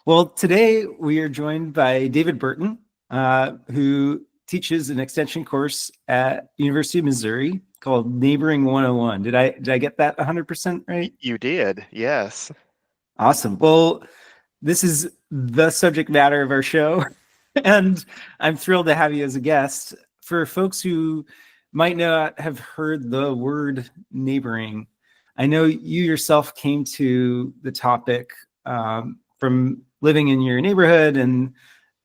Well, today we are joined by David Burton, who teaches an extension course at University of Missouri called Neighboring 101. Did I get that 100% right? You did, yes. Awesome. Well, this is the subject matter of our show, and I'm thrilled to have you as a guest. For folks who might not have heard the word neighboring, I know you yourself came to the topic from living in your neighborhood, and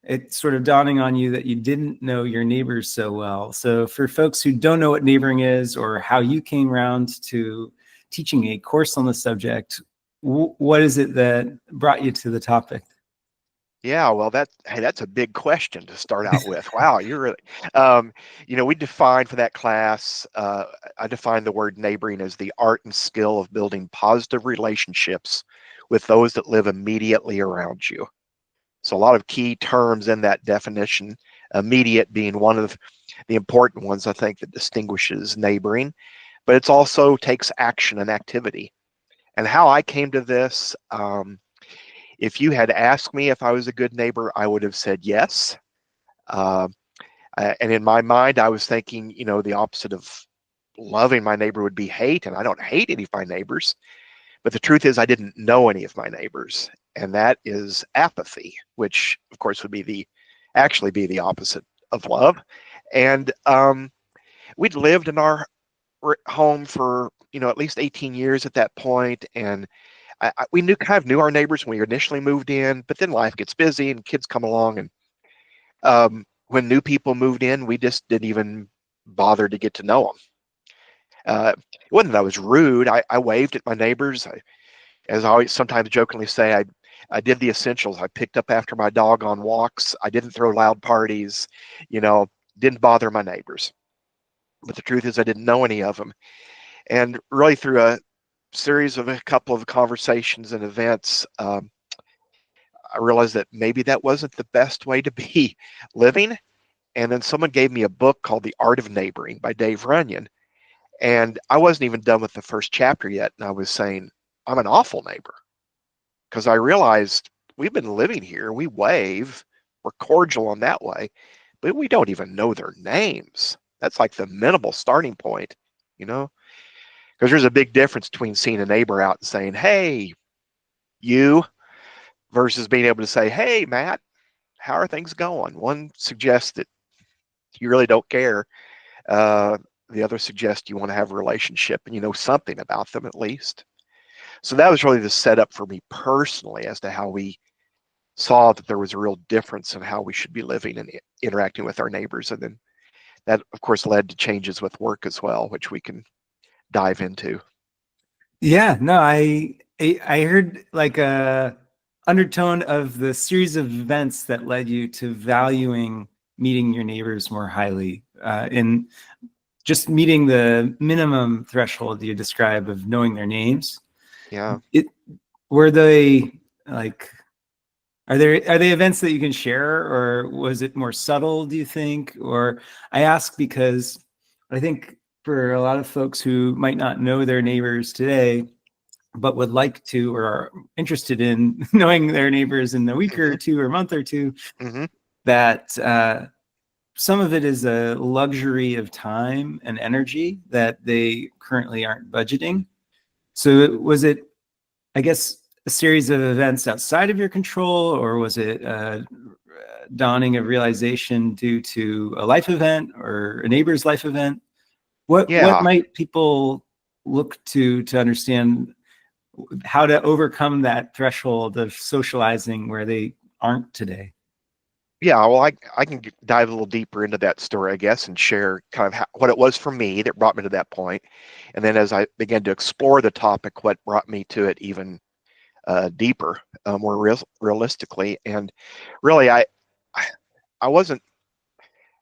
it's sort of dawning on you that you didn't know your neighbors so well. So for folks who don't know what neighboring is or how you came around to teaching a course on the subject, what is it that brought you to the topic? Yeah, well, that's a big question to start out with. Wow, you're really, we defined for that class. I defined the word neighboring as the art and skill of building positive relationships with those that live immediately around you. So a lot of key terms in that definition, immediate being one of the important ones, I think, that distinguishes neighboring, but it's also takes action and activity. And how I came to this, if you had asked me if I was a good neighbor, I would have said yes. Uh, and in my mind, I was thinking, the opposite of loving my neighbor would be hate, and I don't hate any of my neighbors. But the truth is, I didn't know any of my neighbors, and that is apathy, which, of course, would be actually be the opposite of love. And we'd lived in our home for at least 18 years at that point, and we kind of knew our neighbors when we initially moved in, but then life gets busy and kids come along, and when new people moved in, we just didn't even bother to get to know them. It wasn't that I was rude. I waved at my neighbors. As I always sometimes jokingly say, I did the essentials. I picked up after my dog on walks. I didn't throw loud parties, didn't bother my neighbors. But the truth is, I didn't know any of them. And really, through a series of a couple of conversations and events, I realized that maybe that wasn't the best way to be living. And then someone gave me a book called The Art of Neighboring by Dave Runyon. And I wasn't even done with the first chapter yet. And I was saying, I'm an awful neighbor, because I realized we've been living here. We wave, we're cordial in that way, but we don't even know their names. That's like the minimal starting point, because there's a big difference between seeing a neighbor out and saying, hey, you, versus being able to say, hey, Matt, how are things going? One suggests that you really don't care. The other suggests you want to have a relationship and you know something about them at least. So that was really the setup for me personally as to how we saw that there was a real difference in how we should be living and interacting with our neighbors. And then that, of course, led to changes with work as well, which we can dive into. Yeah, no, I heard like a undertone of the series of events that led you to valuing meeting your neighbors more highly, in just meeting the minimum threshold you describe of knowing their names. Yeah. It were they like are they events that you can share, or was it more subtle, do you think? Or I ask because I think for a lot of folks who might not know their neighbors today, but would like to or are interested in knowing their neighbors in a week or Mm-hmm. two or month or two, Mm-hmm. that some of it is a luxury of time and energy that they currently aren't budgeting. So was it, I guess, a series of events outside of your control, or was it a dawning of realization due to a life event or a neighbor's life event? What Yeah. might people look to understand how to overcome that threshold of socializing where they aren't today? Yeah, well, I can dive a little deeper into that story, I guess, and share kind of what it was for me that brought me to that point. And then as I began to explore the topic, what brought me to it even deeper, more realistically. And really, I wasn't,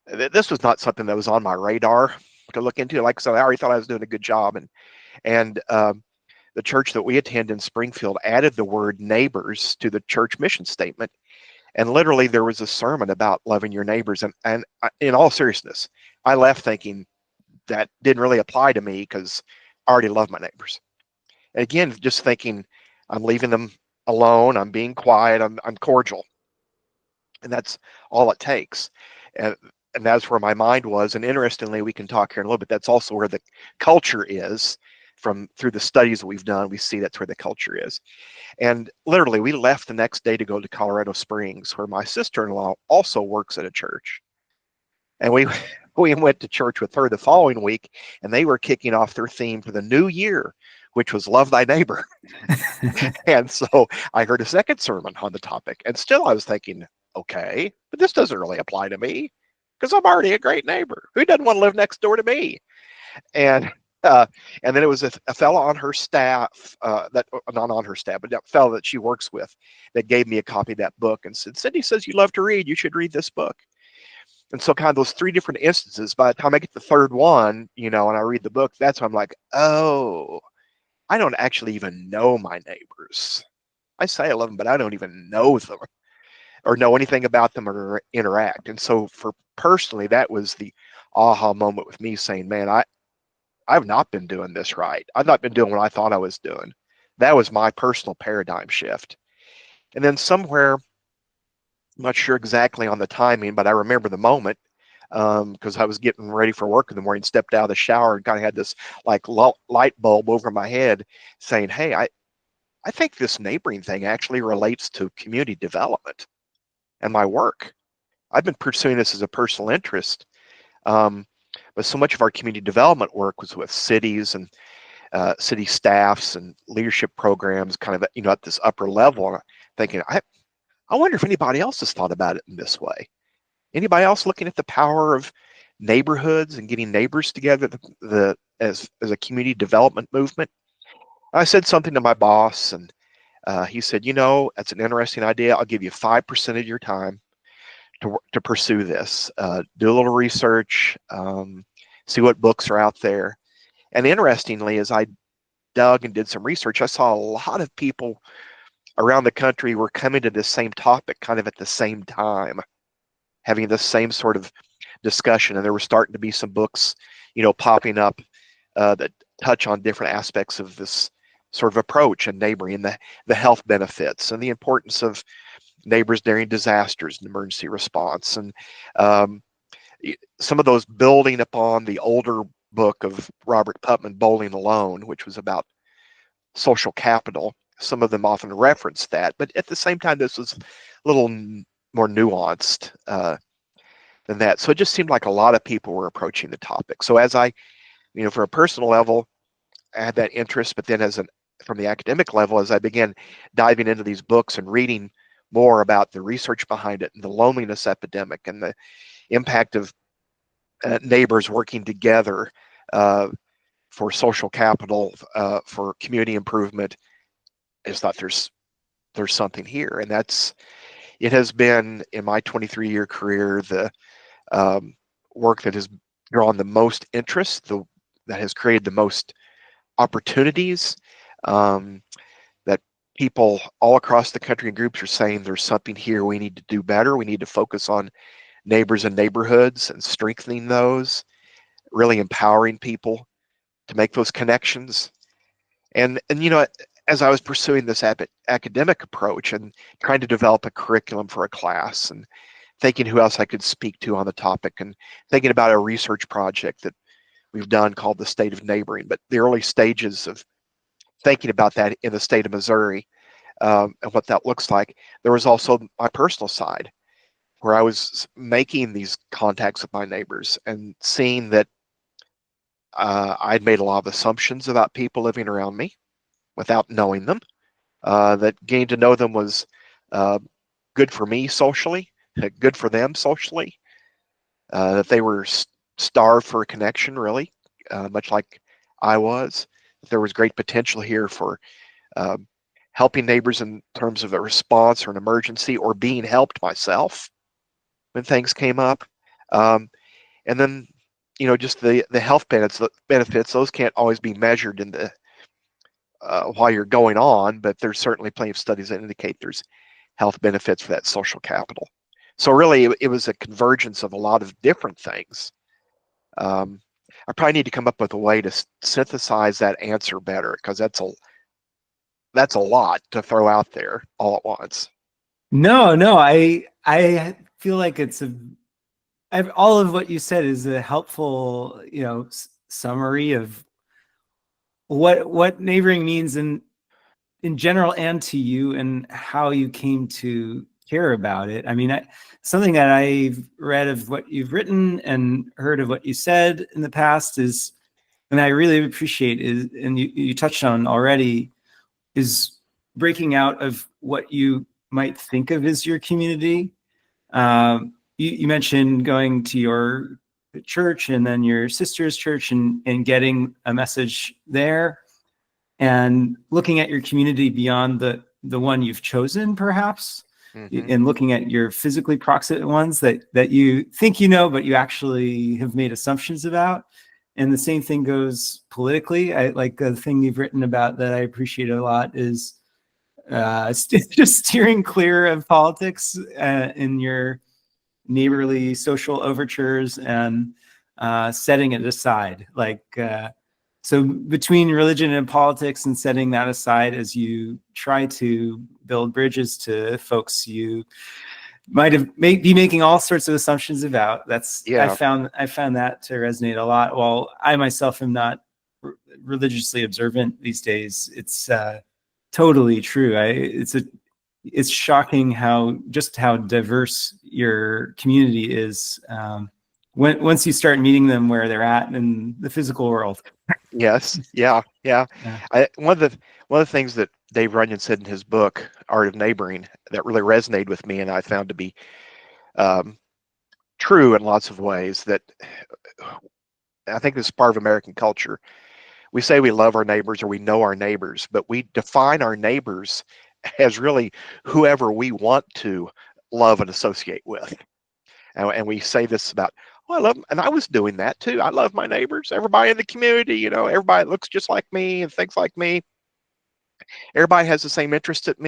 this was not something that was on my radar to look into. Like I said, I already thought I was doing a good job. And the church that we attend in Springfield added the word neighbors to the church mission statement. And literally, there was a sermon about loving your neighbors. And in all seriousness, I left thinking that didn't really apply to me because I already love my neighbors. And again, just thinking I'm leaving them alone, I'm being quiet, I'm cordial. And that's all it takes. And and that's where my mind was. And interestingly, we can talk here in a little bit. That's also where the culture is. From through the studies that we've done, we see that's where the culture is. And literally, we left the next day to go to Colorado Springs, where my sister-in-law also works at a church. And we we went to church with her the following week, and they were kicking off their theme for the new year, which was love thy neighbor. And so I heard a second sermon on the topic, and still I was thinking, okay, but this doesn't really apply to me because I'm already a great neighbor. Who doesn't want to live next door to me? And uh, and then it was a fellow on her staff, that not on her staff, but that fellow that she works with, that gave me a copy of that book and said, Cindy says you love to read, you should read this book. And so kind of those three different instances, by the time I get the third one, and I read the book, that's when I'm like, oh, I don't actually even know my neighbors. I say I love them, but I don't even know them or know anything about them or interact. And so for personally, that was the aha moment with me saying, man, I've not been doing this right. I've not been doing what I thought I was doing. That was my personal paradigm shift. And then somewhere, I'm not sure exactly on the timing, but I remember the moment because I was getting ready for work in the morning, stepped out of the shower and kind of had this like light bulb over my head saying, hey, I think this neighboring thing actually relates to community development and my work. I've been pursuing this as a personal interest, but so much of our community development work was with cities and city staffs and leadership programs, kind of at this upper level. And I'm thinking, I wonder if anybody else has thought about it in this way. Anybody else looking at the power of neighborhoods and getting neighbors together as a community development movement? I said something to my boss, and he said, that's an interesting idea. I'll give you 5% of your time to pursue this. Do a little research, see what books are out there. And interestingly, as I dug and did some research, I saw a lot of people around the country were coming to this same topic kind of at the same time, having the same sort of discussion. And there were starting to be some books, popping up that touch on different aspects of this sort of approach and neighboring and the health benefits and the importance of neighbors during disasters and emergency response. And some of those building upon the older book of Robert Putnam, Bowling Alone, which was about social capital. Some of them often reference that, but at the same time, this was a little more nuanced than that. So it just seemed like a lot of people were approaching the topic. So as I, for a personal level, I had that interest, but then from the academic level, as I began diving into these books and reading more about the research behind it and the loneliness epidemic and the impact of neighbors working together for social capital, for community improvement, I just thought there's something here. And it has been in my 23-year career, the work that has drawn the most interest, that has created the most opportunities, that people all across the country and groups are saying there's something here we need to do better. We need to focus on neighbors and neighborhoods and strengthening those, really empowering people to make those connections. And as I was pursuing this academic approach and trying to develop a curriculum for a class and thinking who else I could speak to on the topic and thinking about a research project that we've done called the State of Neighboring, but the early stages of thinking about that in the state of Missouri and what that looks like. There was also my personal side where I was making these contacts with my neighbors and seeing that I'd made a lot of assumptions about people living around me without knowing them, that getting to know them was good for me socially, good for them socially, that they were starved for a connection, really, much like I was. There was great potential here for helping neighbors in terms of a response or an emergency, or being helped myself when things came up. And then, just the health benefits, those can't always be measured in the while you're going on, but there's certainly plenty of studies that indicate there's health benefits for that social capital. So really, it was a convergence of a lot of different things. I probably need to come up with a way to synthesize that answer better, because that's that's a lot to throw out there all at once. No, I feel like all of what you said is a helpful, summary of what neighboring means in general and to you, and how you came to care about it. I mean, something that I've read of what you've written and heard of what you said in the past is, and I really appreciate is, and you touched on already, is breaking out of what you might think of as your community. You mentioned going to your church and then your sister's church and getting a message there, and looking at your community beyond the one you've chosen, perhaps, Mm-hmm. and looking at your physically proximate ones that you think you know, but you actually have made assumptions about. And the same thing goes politically. I like the thing you've written about that I appreciate a lot is just steering clear of politics in your neighborly social overtures, and setting it aside. So between religion and politics, and setting that aside as you try to build bridges to folks you might be making all sorts of assumptions about. I Yeah. found that to resonate a lot. While I myself am not religiously observant these days, it's totally true. It's shocking how diverse your community is, once you start meeting them where they're at in the physical world. Yes. Yeah. Yeah. Yeah. One of the things that Dave Runyon said in his book, Art of Neighboring, that really resonated with me, and I found to be um, true in lots of ways. That I think this is part of American culture. We say we love our neighbors or we know our neighbors, but we define our neighbors as really whoever we want to love and associate with. And we say this about, oh, I love them. And I was doing that too. I love my neighbors, everybody in the community, everybody looks just like me and thinks like me. Everybody has the same interest as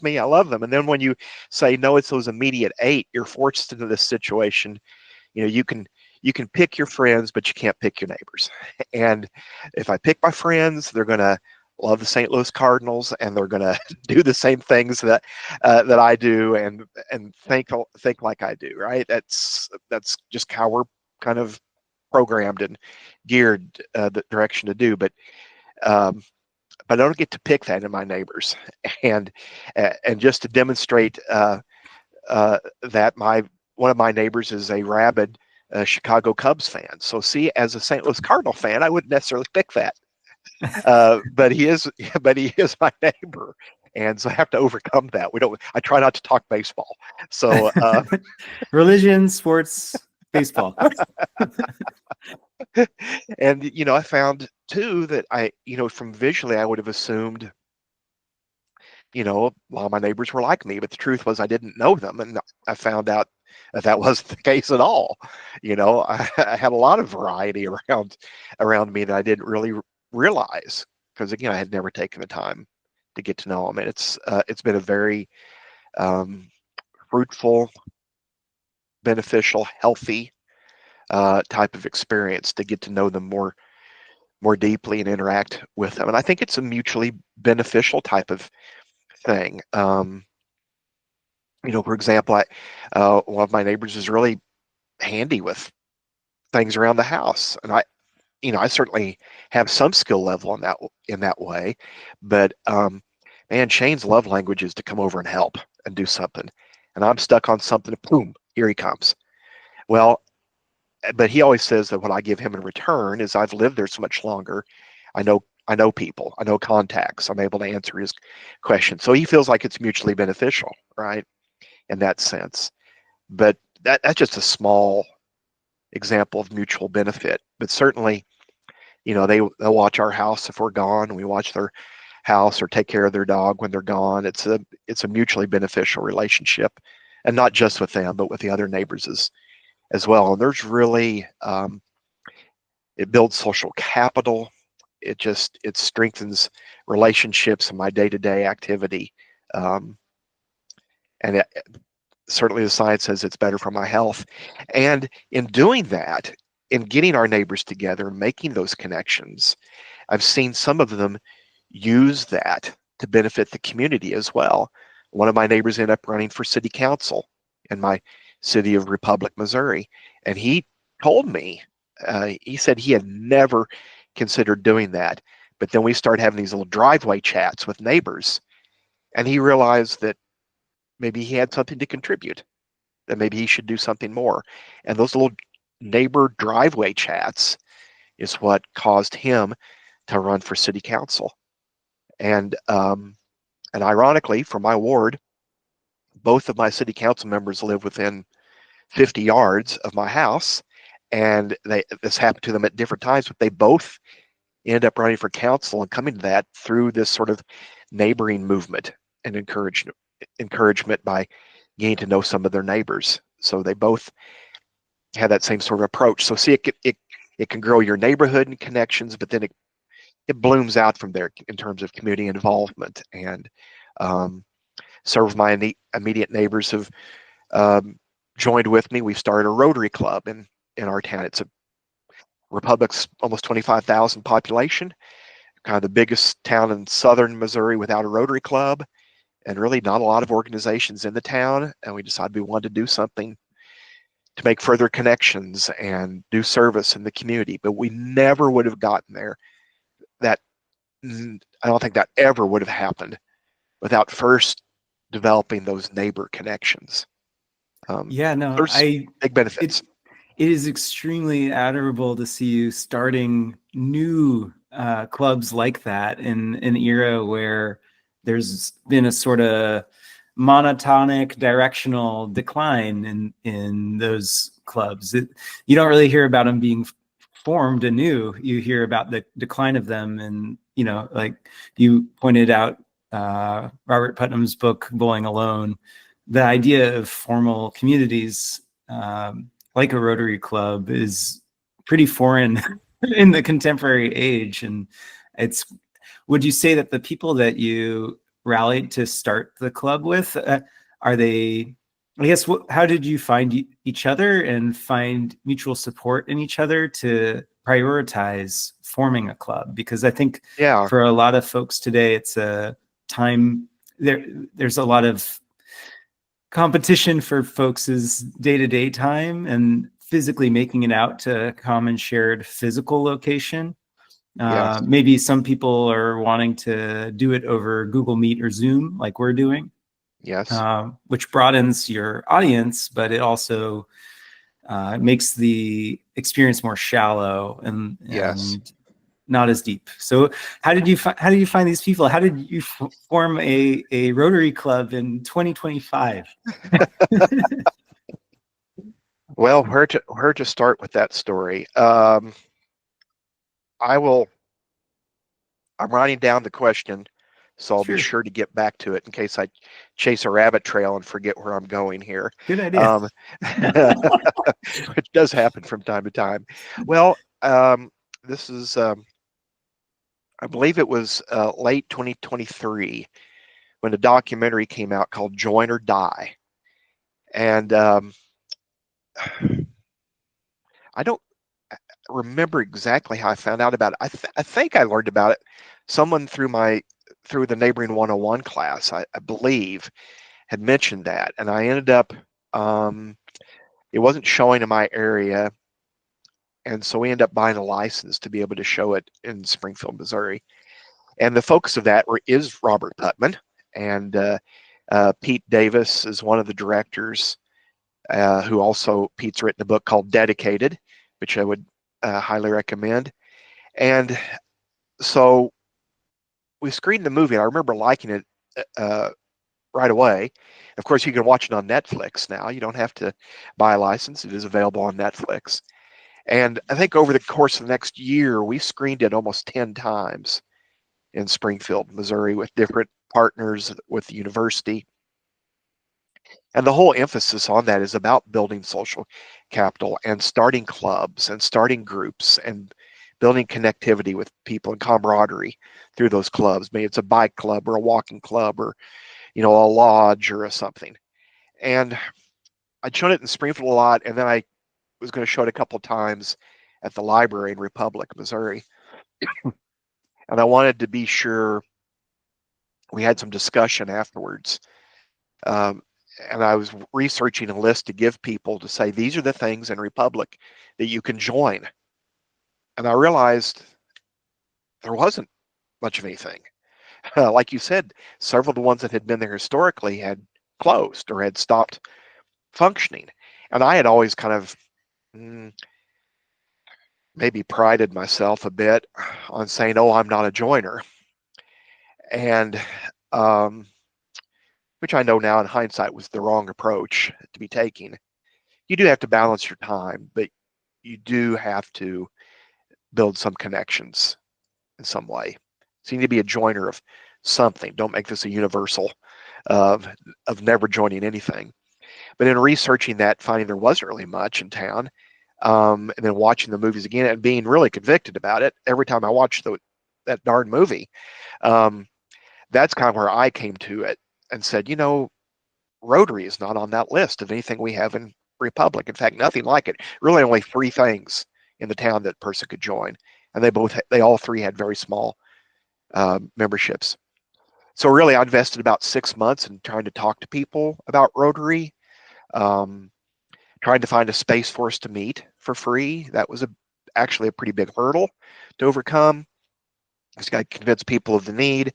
me. I love them. And then when you say, no, it's those immediate 8, you're forced into this situation. You can pick your friends, but you can't pick your neighbors. And if I pick my friends, they're going to love the St. Louis Cardinals, and they're going to do the same things that I do, and think like I do. Right? That's just how we're kind of programmed and geared the direction to do. But I don't get to pick that in my neighbors, and just to demonstrate that one of my neighbors is a rabid Chicago Cubs fan. So see, as a St. Louis Cardinal fan, I wouldn't necessarily pick that, but he is my neighbor, and so I have to overcome that. I try not to talk baseball. So Religion, sports, baseball. and I found too that from visually I would have assumed a lot of my neighbors were like me, but the truth was I didn't know them, and I found out that wasn't the case at all. I had a lot of variety around me that I didn't really realize, because again, I had never taken the time to get to know them, and it's been a very fruitful, beneficial, healthy type of experience to get to know them more deeply and interact with them. And I think it's a mutually beneficial type of thing. For example, one of my neighbors is really handy with things around the house, and I certainly have some skill level in that way, but man, Shane's love language is to come over and help and do something, and I'm stuck on something. Boom, here he comes. Well, but he always says that what I give him in return is I've lived there so much longer. I know people, I know contacts. I'm able to answer his questions, so he feels like it's mutually beneficial, right? In that sense. But that's just a small example of mutual benefit. But certainly, they'll watch our house if we're gone. We watch their house or take care of their dog when they're gone. It's a mutually beneficial relationship, and not just with them, but with the other neighbors as well. And there's really it builds social capital. It strengthens relationships in my day-to-day activity. And certainly the science says it's better for my health. And in doing that, in getting our neighbors together, making those connections, I've seen some of them use that to benefit the community as well. One of my neighbors ended up running for city council in my city of Republic, Missouri. And he told me, he said he had never considered doing that. But then we started having these little driveway chats with neighbors. And he realized that maybe he had something to contribute, that maybe he should do something more. And those little neighbor driveway chats is what caused him to run for city council. And ironically, for my ward, both of my city council members live within 50 yards of my house, and this happened to them at different times, but they both end up running for council and coming to that through this sort of neighboring movement and encouragement by getting to know some of their neighbors. So they both have that same sort of approach. So see, it can grow your neighborhood and connections, but then it blooms out from there in terms of community involvement. And some of my immediate neighbors have joined with me. We've started a Rotary Club in our town. It's a Republic's almost 25,000 population, kind of the biggest town in southern Missouri without a Rotary Club, and really not a lot of organizations in the town. And we decided we wanted to do something to make further connections and do service in the community. But we never would have gotten there. I don't think that ever would have happened without first developing those neighbor connections. Yeah, no, There's big benefits. It is extremely admirable to see you starting new clubs like that in an era where there's been a sort of monotonic directional decline in those clubs. You don't really hear about them being formed anew. You hear about the decline of them, and like you pointed out, Robert Putnam's book Bowling Alone, the idea of formal communities like a Rotary Club is pretty foreign in the contemporary age. And would you say that the people that you rallied to start the club with, are they, I guess, how did you find each other and find mutual support in each other to prioritize forming a club? Because I think for a lot of folks today, it's a time, there's a lot of competition for folks' day-to-day time and physically making it out to a common shared physical location. Maybe some people are wanting to do it over Google Meet or Zoom like we're doing. Which broadens your audience, but it also makes the experience more shallow and not as deep. So how did you find these people? How did you form a Rotary Club in 2025? Well, where to start with that story? I'm writing down the question, so I'll be sure to get back to it in case I chase a rabbit trail and forget where I'm going here. Good idea. Which does happen from time to time. Well, this is, I believe it was late 2023 when a documentary came out called Join or Die. And I don't remember exactly how I found out about it. I think I learned about it. Someone through the neighboring 101 class, I believe, had mentioned that. And I ended up, it wasn't showing in my area. And so we ended up buying a license to be able to show it in Springfield, Missouri. And the focus of that is Robert Putnam. And Pete Davis is one of the directors, Pete's written a book called Dedicated, which I would highly recommend. And so we screened the movie, and I remember liking it right away. Of course, you can watch it on Netflix now. You don't have to buy a license. It is available on Netflix. And I think over the course of the next year, we screened it almost 10 times in Springfield, Missouri, with different partners with the university. And the whole emphasis on that is about building social capital and starting clubs and starting groups and building connectivity with people and camaraderie through those clubs. Maybe it's a bike club or a walking club or, a lodge or something. And I'd shown it in Springfield a lot, and then I was going to show it a couple of times at the library in Republic, Missouri. And I wanted to be sure we had some discussion afterwards. Um, and I was researching a list to give people to say, these are the things in Republic that you can join. And I realized there wasn't much of anything. Like you said, several of the ones that had been there historically had closed or had stopped functioning. And I had always kind of maybe prided myself a bit on saying, oh, I'm not a joiner. And which I know now in hindsight was the wrong approach to be taking. You do have to balance your time, but you do have to build some connections in some way. So you need to be a joiner of something. Don't make this a universal of never joining anything. But in researching that, finding there wasn't really much in town, and then watching the movies again and being really convicted about it every time I watched that darn movie, that's kind of where I came to it and said, you know, Rotary is not on that list of anything we have in Republic. In fact, nothing like it. Really, only 3 things in the town that person could join, and they all 3 had very small memberships. So really, I invested about 6 months in trying to talk to people about Rotary, trying to find a space for us to meet for free. That was actually a pretty big hurdle to overcome. Just got to convince people of the need.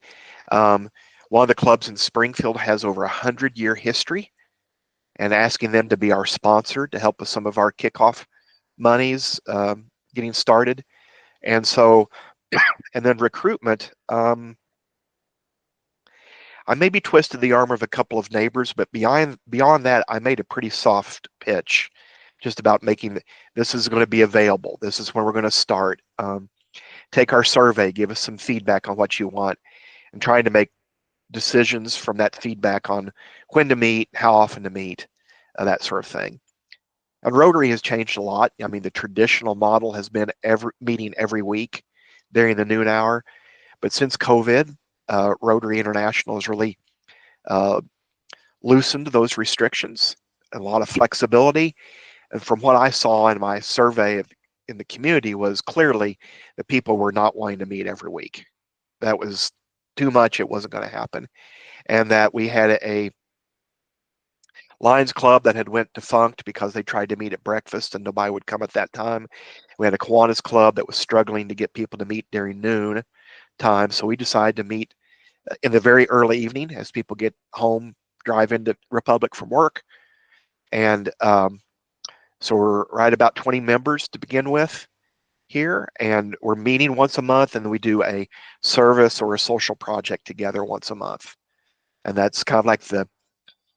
One of the clubs in Springfield has over 100-year history, and asking them to be our sponsor to help with some of our kickoff monies getting started. And so, and then recruitment, I maybe twisted the arm of a couple of neighbors, but beyond that, I made a pretty soft pitch just about making this is going to be available. This is when we're going to start. Take our survey, give us some feedback on what you want, and trying to make decisions from that feedback on when to meet, how often to meet, that sort of thing. And Rotary has changed a lot. I mean, the traditional model has been meeting every week during the noon hour, but since COVID, Rotary International has really loosened those restrictions, a lot of flexibility. And from what I saw in my survey in the community was clearly that people were not wanting to meet every week. That was too much. It wasn't going to happen. And that we had a Lions Club that had went defunct because they tried to meet at breakfast and nobody would come at that time. We had a Kiwanis Club that was struggling to get people to meet during noon time. So we decided to meet in the very early evening as people get home, drive into Republic from work. And so we're right about 20 members to begin with here, and we're meeting once a month, and we do a service or a social project together once a month. And that's kind of like the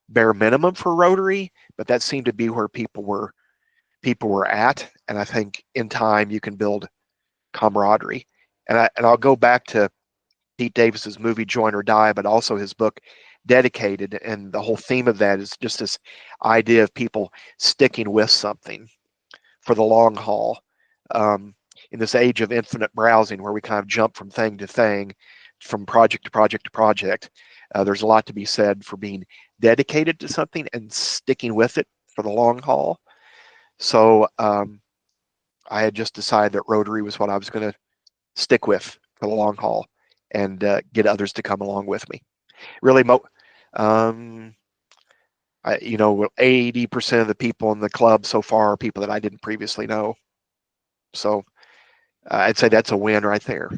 bare minimum for Rotary, but that seemed to be where people were at. And I think in time you can build camaraderie. And I'll go back to Pete Davis's movie Join or Die, but also his book Dedicated, and the whole theme of that is just this idea of people sticking with something for the long haul. In this age of infinite browsing where we kind of jump from thing to thing, from project to project to project, there's a lot to be said for being dedicated to something and sticking with it for the long haul. So I had just decided that Rotary was what I was going to stick with for the long haul, and get others to come along with me. Really, 80% of the people in the club so far are people that I didn't previously know. So I'd say that's a win right there.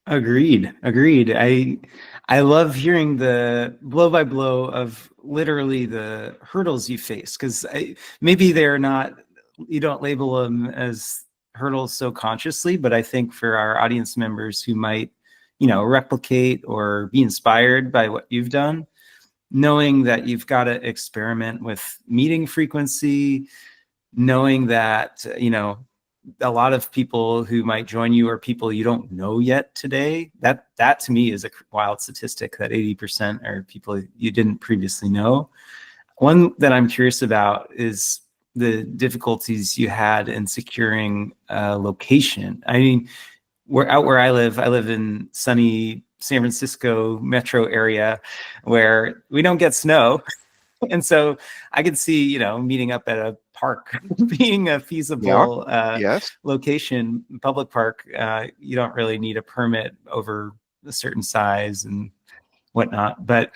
Agreed. I love hearing the blow by blow of literally the hurdles you face, because maybe they're not, you don't label them as hurdles so consciously, but I think for our audience members who might, replicate or be inspired by what you've done, knowing that you've got to experiment with meeting frequency, knowing that, a lot of people who might join you are people you don't know yet today. That to me is a wild statistic, that 80% are people you didn't previously know. One that I'm curious about is the difficulties you had in securing a location. I mean, where I live in sunny San Francisco metro area where we don't get snow. And so I could see, meeting up at a park being a feasible Yes. location, public park. You don't really need a permit over a certain size and whatnot. But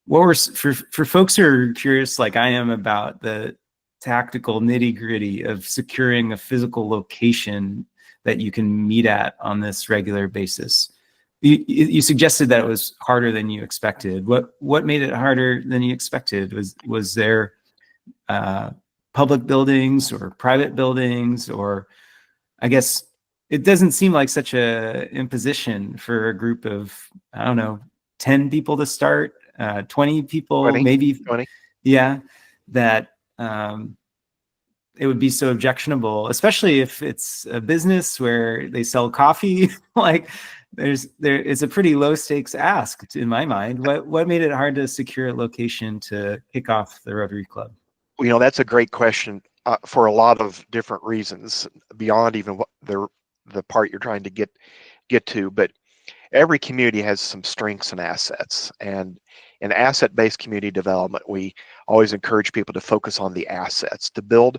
for folks who are curious, like I am, about the tactical nitty gritty of securing a physical location that you can meet at on this regular basis. You suggested that it was harder than you expected. What made it harder than you expected? Was there public buildings or private buildings, or I guess it doesn't seem like such a imposition for a group of, I don't know, 10 people to start, 20 people, 20, maybe. 20. Yeah, that it would be so objectionable, especially if it's a business where they sell coffee. Like it's a pretty low stakes ask in my mind. What made it hard to secure a location to kick off the Rotary Club? Well, that's a great question for a lot of different reasons beyond even what the part you're trying to get to. But every community has some strengths and assets, and in asset-based community development, we always encourage people to focus on the assets, to build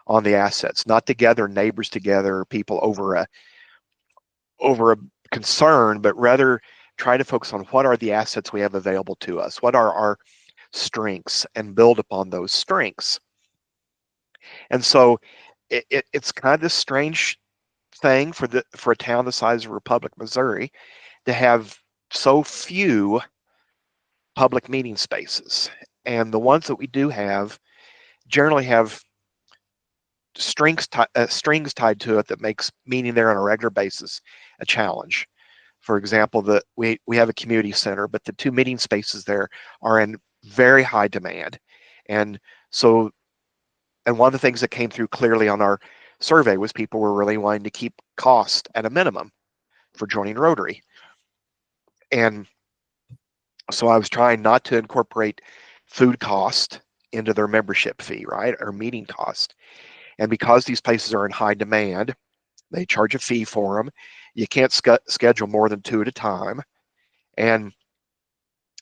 on the assets, not to gather neighbors together, people over a concern, but rather try to focus on what are the assets we have available to us, what are our strengths, and build upon those strengths. And so it's kind of this strange thing for a town the size of Republic, Missouri, to have so few public meeting spaces. And the ones that we do have generally have strings tied to it that makes meeting there on a regular basis a challenge. For example, we have a community center, but the 2 meeting spaces there are in very high demand. And one of the things that came through clearly on our survey was people were really wanting to keep cost at a minimum for joining Rotary. And so I was trying not to incorporate food cost into their membership fee, right, or meeting cost. And because these places are in high demand, they charge a fee for them. You can't schedule more than 2 at a time. And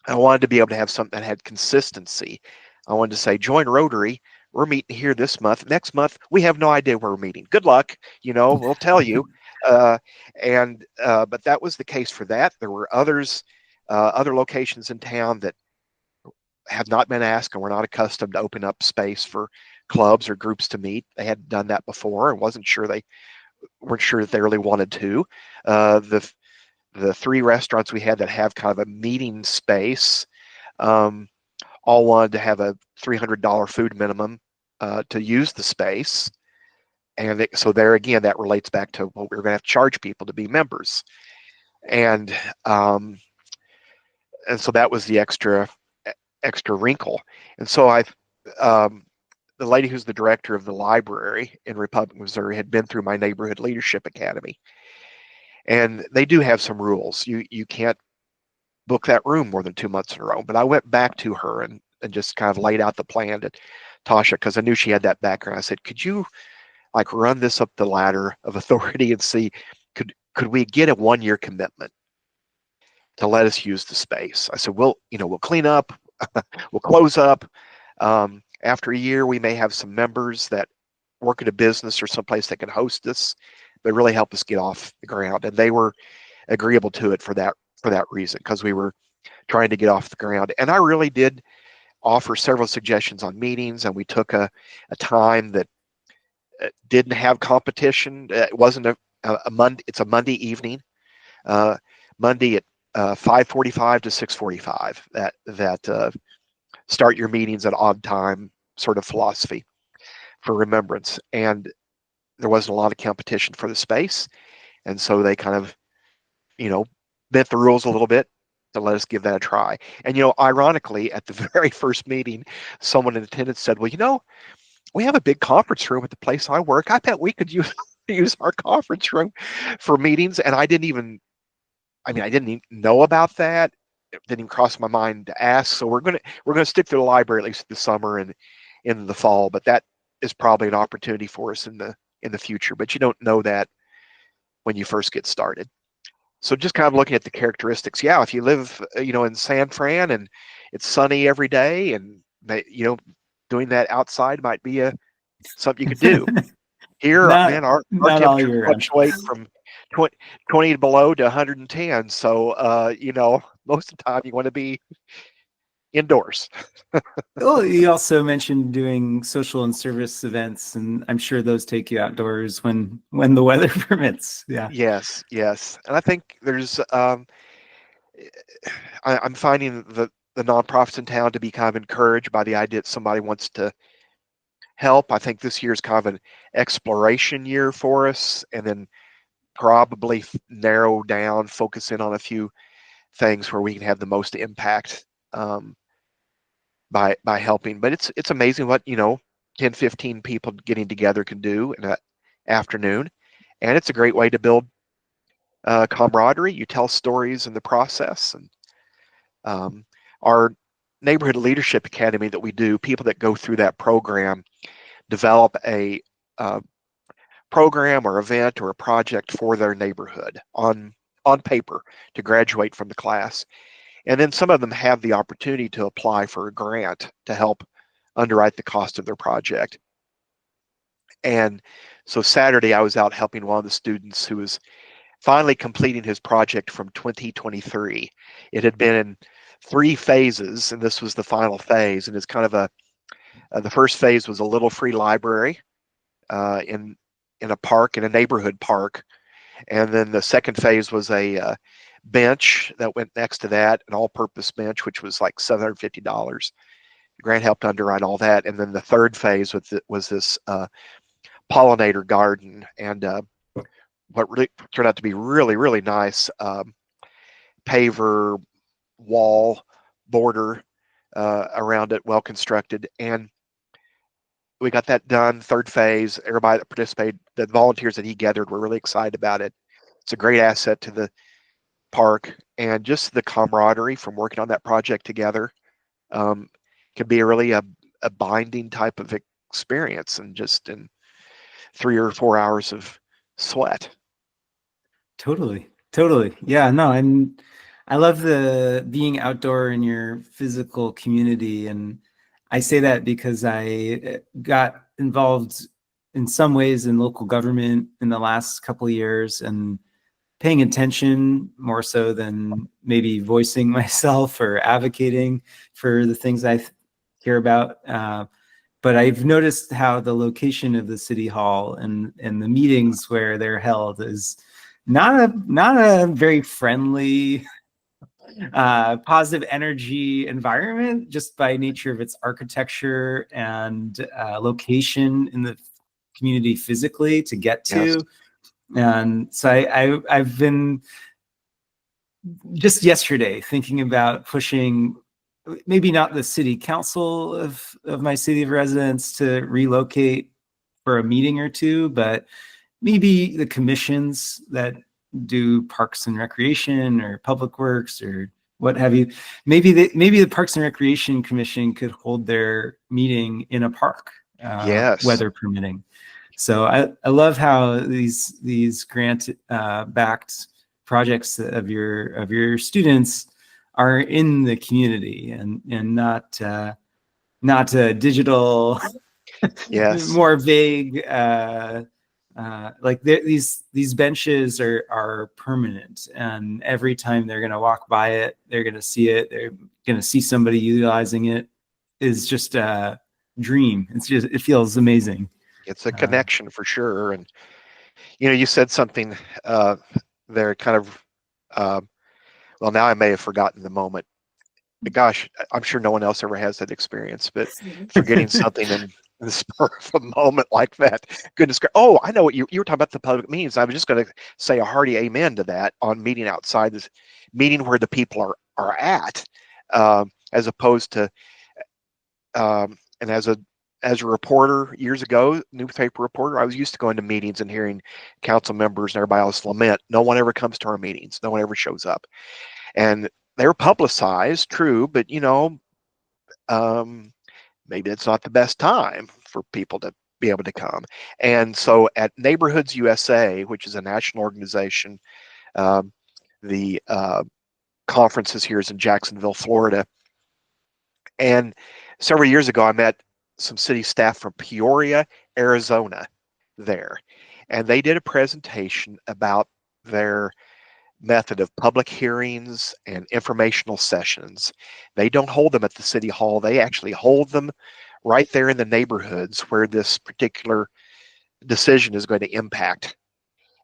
I wanted to be able to have something that had consistency. I wanted to say, join Rotary. We're meeting here this month. Next month, we have no idea where we're meeting. Good luck. We'll tell you. But that was the case for that. There were other locations in town that have not been asked and were not accustomed to open up space for clubs or groups to meet. They hadn't done that before and weren't sure that they really wanted to. The 3 restaurants we had that have kind of a meeting space all wanted to have a $300 food minimum to use the space. And so there again, that relates back to what we're going to have to charge people to be members. And so that was the extra wrinkle. And so the lady who's the director of the library in Republic, Missouri, had been through my neighborhood leadership academy. And they do have some rules. You can't book that room more than 2 months in a row. But I went back to her and just kind of laid out the plan to Tasha, because I knew she had that background. I said, could you run this up the ladder of authority and see, could we get a 1-year commitment to let us use the space? I said, we'll clean up, we'll close up. After a year, we may have some members that work at a business or someplace that can host us, but really help us get off the ground. And they were agreeable to it for that reason, because we were trying to get off the ground. And I really did offer several suggestions on meetings, and we took a time that didn't have competition. It wasn't a Monday. It's a Monday evening, Monday at 5:45 to 6:45. That start your meetings at odd time sort of philosophy for remembrance. And there wasn't a lot of competition for the space, and so they kind of bent the rules a little bit to let us give that a try. And ironically, at the very first meeting, someone in attendance said, well, we have a big conference room at the place I work. I bet we could use our conference room for meetings. And I didn't even know about that. It didn't even cross my mind to ask. So we're gonna stick to the library at least this summer and in the fall. But that is probably an opportunity for us in the future. But you don't know that when you first get started. So just kind of looking at the characteristics. Yeah, if you live in San Fran and it's sunny every day, and doing that outside might be something you could do. Here, man, our temperatures fluctuate from 20 below to 110. So most of the time you want to be indoors. Well, you also mentioned doing social and service events, and I'm sure those take you outdoors when the weather permits. Yeah. Yes, yes. And I think there's I'm finding the nonprofits in town to be kind of encouraged by the idea that somebody wants to help. I think this year is kind of an exploration year for us, and then probably narrow down, focus in on a few things where we can have the most impact um, by helping. But it's amazing what 10, 15 people getting together can do in an afternoon, and it's a great way to build camaraderie. You tell stories in the process, and our neighborhood leadership academy that we do, people that go through that program develop a uh, program or event or a project for their neighborhood on paper to graduate from the class. And then some of them have the opportunity to apply for a grant to help underwrite the cost of their project. And so Saturday, I was out helping one of the students who was finally completing his project from 2023. It had been in 3 phases, and this was the final phase. And it's kind of the first phase was a little free library in a park, in a neighborhood park. And then the second phase was a bench that went next to that, an all-purpose bench, which was like $750. Grant helped underwrite all that. And then the third phase was this pollinator garden, and what really turned out to be really, really nice paver wall border around it, well constructed. And we got that done. Third phase, everybody that participated, the volunteers that he gathered were really excited about it. It's a great asset to the park, and just the camaraderie from working on that project together um, can be really a binding type of experience, and just in 3 or 4 hours of sweat. Totally. Totally. Yeah, no, I love the being outdoor in your physical community. And I say that because I got involved in some ways in local government in the last couple of years, and paying attention more so than maybe voicing myself or advocating for the things I care about. But I've noticed how the location of the city hall and the meetings where they're held is not a very friendly, positive energy environment, just by nature of its architecture and location in the community physically to get Yes. to. And so I've been just yesterday thinking about pushing maybe not the city council of my city of residence to relocate for a meeting or two, but maybe the commissions that do parks and recreation or public works or what have you. Maybe the Parks and Recreation Commission could hold their meeting in a park, Yes. weather permitting. So I love how these grant backed projects of your students are in the community and not digital, Yes. more vague. Like these benches are permanent, and every time they're gonna walk by it, they're gonna see it. They're gonna see somebody utilizing it. Is just a dream. It feels amazing. It's a Uh, connection for sure. And you said something there, kind of. Uh, well, now I may have forgotten the moment. But gosh, I'm sure no one else ever has that experience. But forgetting something in the spur of a moment like that, goodness gracious! Oh, I know what you were talking about, the public meetings. I was just going to say a hearty amen to that on meeting outside, this meeting where the people are at, as opposed to and as a reporter years ago, newspaper reporter, I was used to going to meetings and hearing council members and everybody else lament. No one ever comes to our meetings. No one ever shows up, and they're publicized, true, but um, maybe it's not the best time for people to be able to come. And so at Neighborhoods USA, which is a national organization, um, the conferences here is in Jacksonville, Florida. And several years ago, I met some city staff from Peoria, Arizona there. And they did a presentation about their method of public hearings and informational sessions. They don't hold them at the city hall. They actually hold them right there in the neighborhoods where this particular decision is going to impact.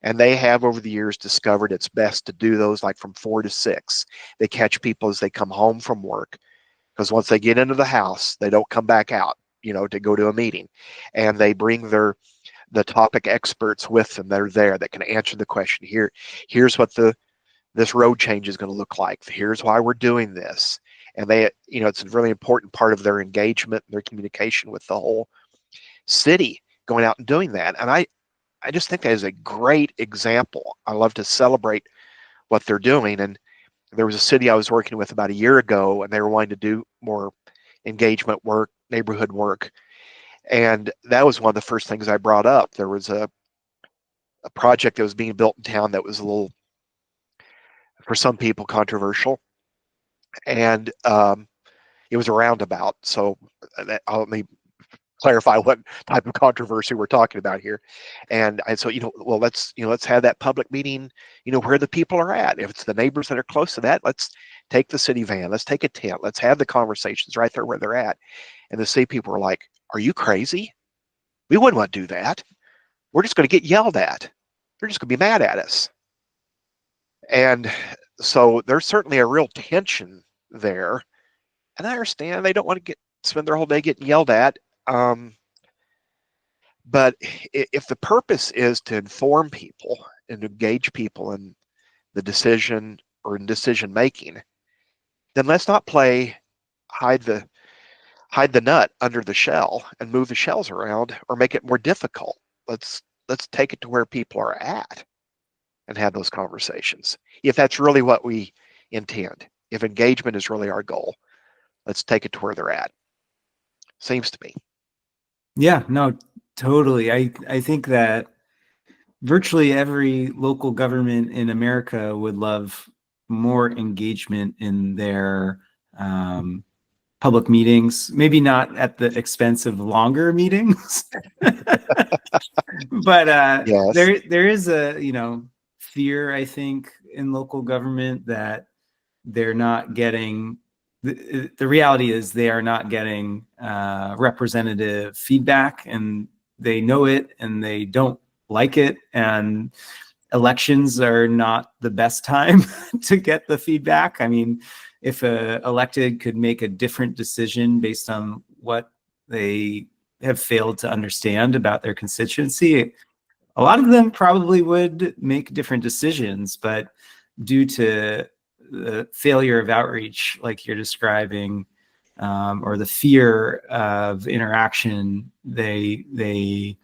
And they have over the years discovered it's best to do those like from 4 to 6. They catch people as they come home from work, because once they get into the house, they don't come back out, to go to a meeting. And they bring the topic experts with them that are there that can answer the question. Here's what this road change is going to look like. Here's why we're doing this. And they, it's a really important part of their engagement and their communication with the whole city, going out and doing that. And I just think that is a great example. I love to celebrate what they're doing. And there was a city I was working with about a year ago, and they were wanting to do more engagement work, neighborhood work. And that was one of the first things I brought up. There was a project that was being built in town that was a little, for some people, controversial. And it was a roundabout. So let me clarify what type of controversy we're talking about here. And so, let's have that public meeting, where the people are at. If it's the neighbors that are close to that, let's take the city van, let's take a tent, let's have the conversations right there where they're at. And the city people are like, are you crazy? We wouldn't want to do that. We're just going to get yelled at. They're just going to be mad at us. And so there's certainly a real tension there. And I understand they don't want to spend their whole day getting yelled at. But if the purpose is to inform people and engage people in the decision or in decision making, then let's not play hide the nut under the shell and move the shells around or make it more difficult. Let's take it to where people are at and have those conversations. If that's really what we intend, if engagement is really our goal, let's take it to where they're at. Seems to me. Yeah, no, totally. I think that virtually every local government in America would love more engagement in their public meetings, maybe not at the expense of longer meetings, but Yes. there is a fear, I think, in local government that they're not getting. The reality is they are not getting representative feedback, and they know it, and they don't like it, and elections are not the best time to get the feedback. I mean, if a elected could make a different decision based on what they have failed to understand about their constituency, a lot of them probably would make different decisions, but due to the failure of outreach, like you're describing, or the fear of interaction, they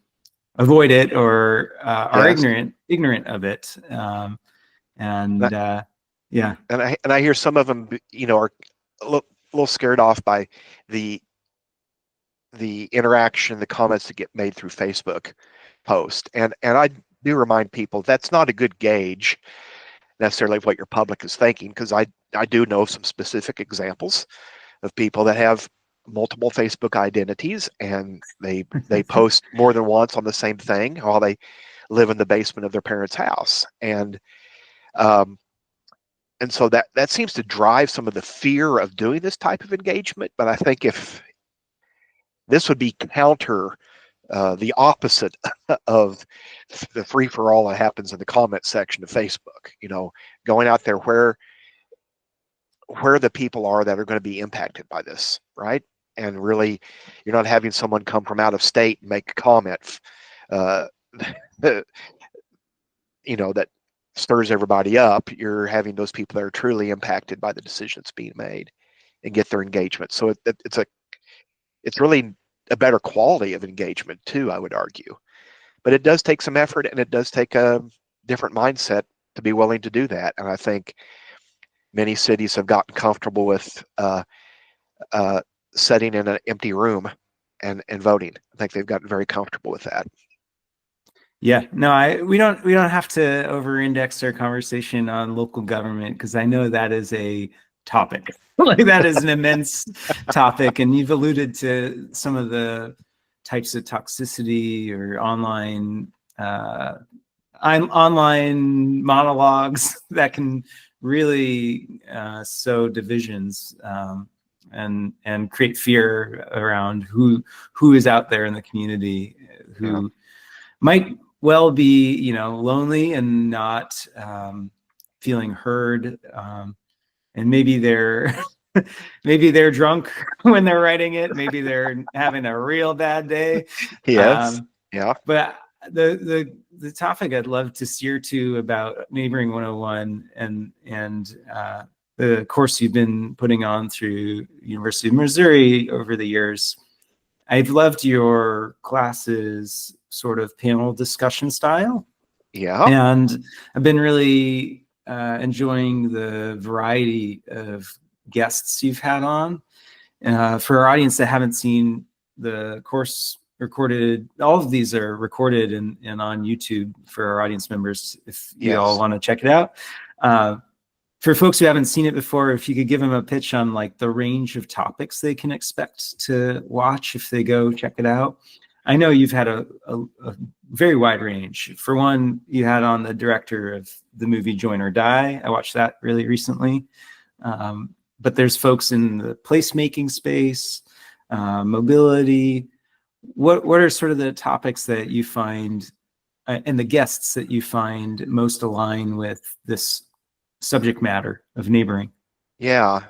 avoid it or are Yes. ignorant of it. Yeah. And I hear some of them, are a little scared off by the interaction, the comments that get made through Facebook post. And I do remind people that's not a good gauge necessarily of what your public is thinking, because I do know some specific examples of people that have multiple Facebook identities, and they post more than once on the same thing while they live in the basement of their parents' house. And so that seems to drive some of the fear of doing this type of engagement. But I think if this would be counter the opposite of the free-for-all that happens in the comment section of Facebook, going out there where the people are that are going to be impacted by this, right? And really, you're not having someone come from out of state and make a comment, that stirs everybody up. You're having those people that are truly impacted by the decision that's being made and get their engagement. So it's really a better quality of engagement too, I would argue. But it does take some effort, and it does take a different mindset to be willing to do that. And I think many cities have gotten comfortable with sitting in an empty room and voting. I think they've gotten very comfortable with that. Yeah, no, we don't have to over-index our conversation on local government, because I know that is a topic. Like, that is an immense topic, and you've alluded to some of the types of toxicity or online I'm online monologues that can really sow divisions, and create fear around who is out there in the community, Yeah. who might well be, lonely and not feeling heard, and maybe they're maybe they're drunk when they're writing it, maybe they're having a real bad day. Yes. um, Yeah. but the topic I'd love to steer to about Neighboring 101 and the course you've been putting on through University of Missouri over the years. I've loved your classes sort of panel discussion style, Yeah. and I've been really enjoying the variety of guests you've had on. For our audience that haven't seen the course recorded, all of these are recorded and on YouTube for our audience members if you all Yes. want to check it out. For folks who haven't seen it before, if you could give them a pitch on like the range of topics they can expect to watch if they go check it out. I know you've had a very wide range. For one, you had on the director of the movie Join or Die. I watched that really recently. But there's folks in the placemaking space, mobility. What are sort of the topics that you find and the guests that you find most align with this subject matter of neighboring? Yeah.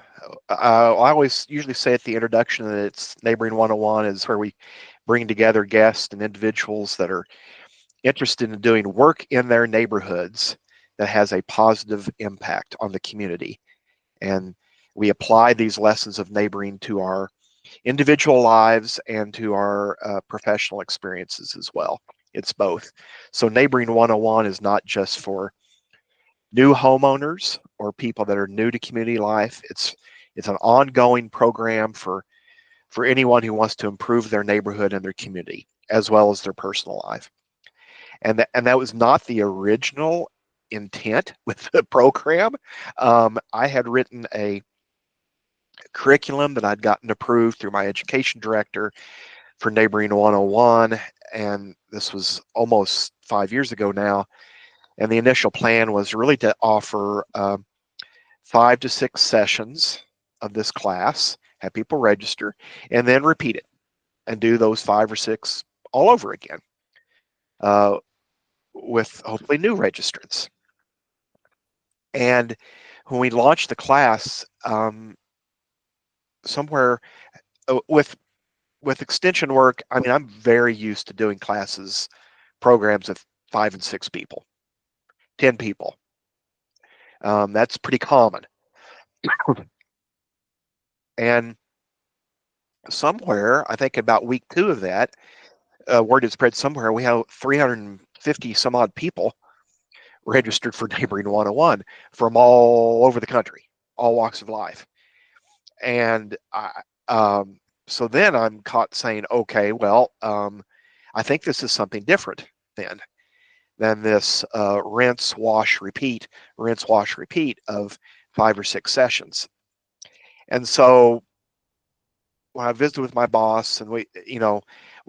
I always usually say at the introduction that it's Neighboring 101 is where we bring together guests and individuals that are interested in doing work in their neighborhoods that has a positive impact on the community. And we apply these lessons of neighboring to our individual lives and to our professional experiences as well. It's both. So Neighboring 101 is not just for new homeowners or people that are new to community life. It's an ongoing program for anyone who wants to improve their neighborhood and their community as well as their personal life. And that was not the original intent with the program. I had written a curriculum that I'd gotten approved through my education director for Neighboring 101, and this was almost 5 years ago now. And the initial plan was really to offer 5 to 6 sessions of this class, have people register, and then repeat it and do those 5 or 6 all over again with hopefully new registrants. And when we launched the class, somewhere with extension work, I mean, I'm very used to doing classes, programs of 5 and 6 people, 10 people. That's pretty common. And somewhere, I think about week 2 of that, word had spread somewhere, we have 350 some odd people registered for Neighboring 101 from all over the country, all walks of life. And so then I'm caught saying, okay, well, I think this is something different then than this rinse, wash, repeat of 5 or 6 sessions. And so when I visited with my boss and we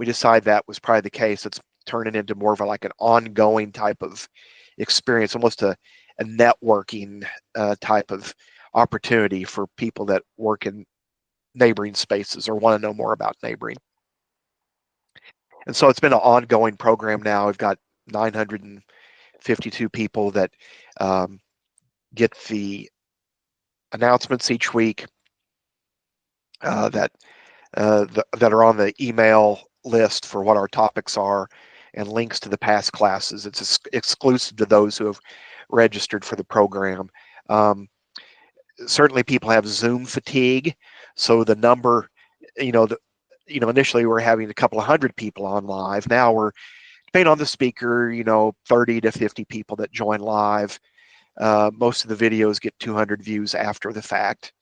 decided that was probably the case, it's turning into more of like an ongoing type of experience, almost a networking type of opportunity for people that work in neighboring spaces or want to know more about neighboring. And so it's been an ongoing program now. We've got 952 people that get the announcements each week that are on the email list for what our topics are and links to the past classes. It's exclusive to those who have registered for the program. Certainly people have Zoom fatigue. So the number, initially we're having a couple of hundred people on live. Now we're, depending on the speaker, 30 to 50 people that join live. Most of the videos get 200 views after the fact.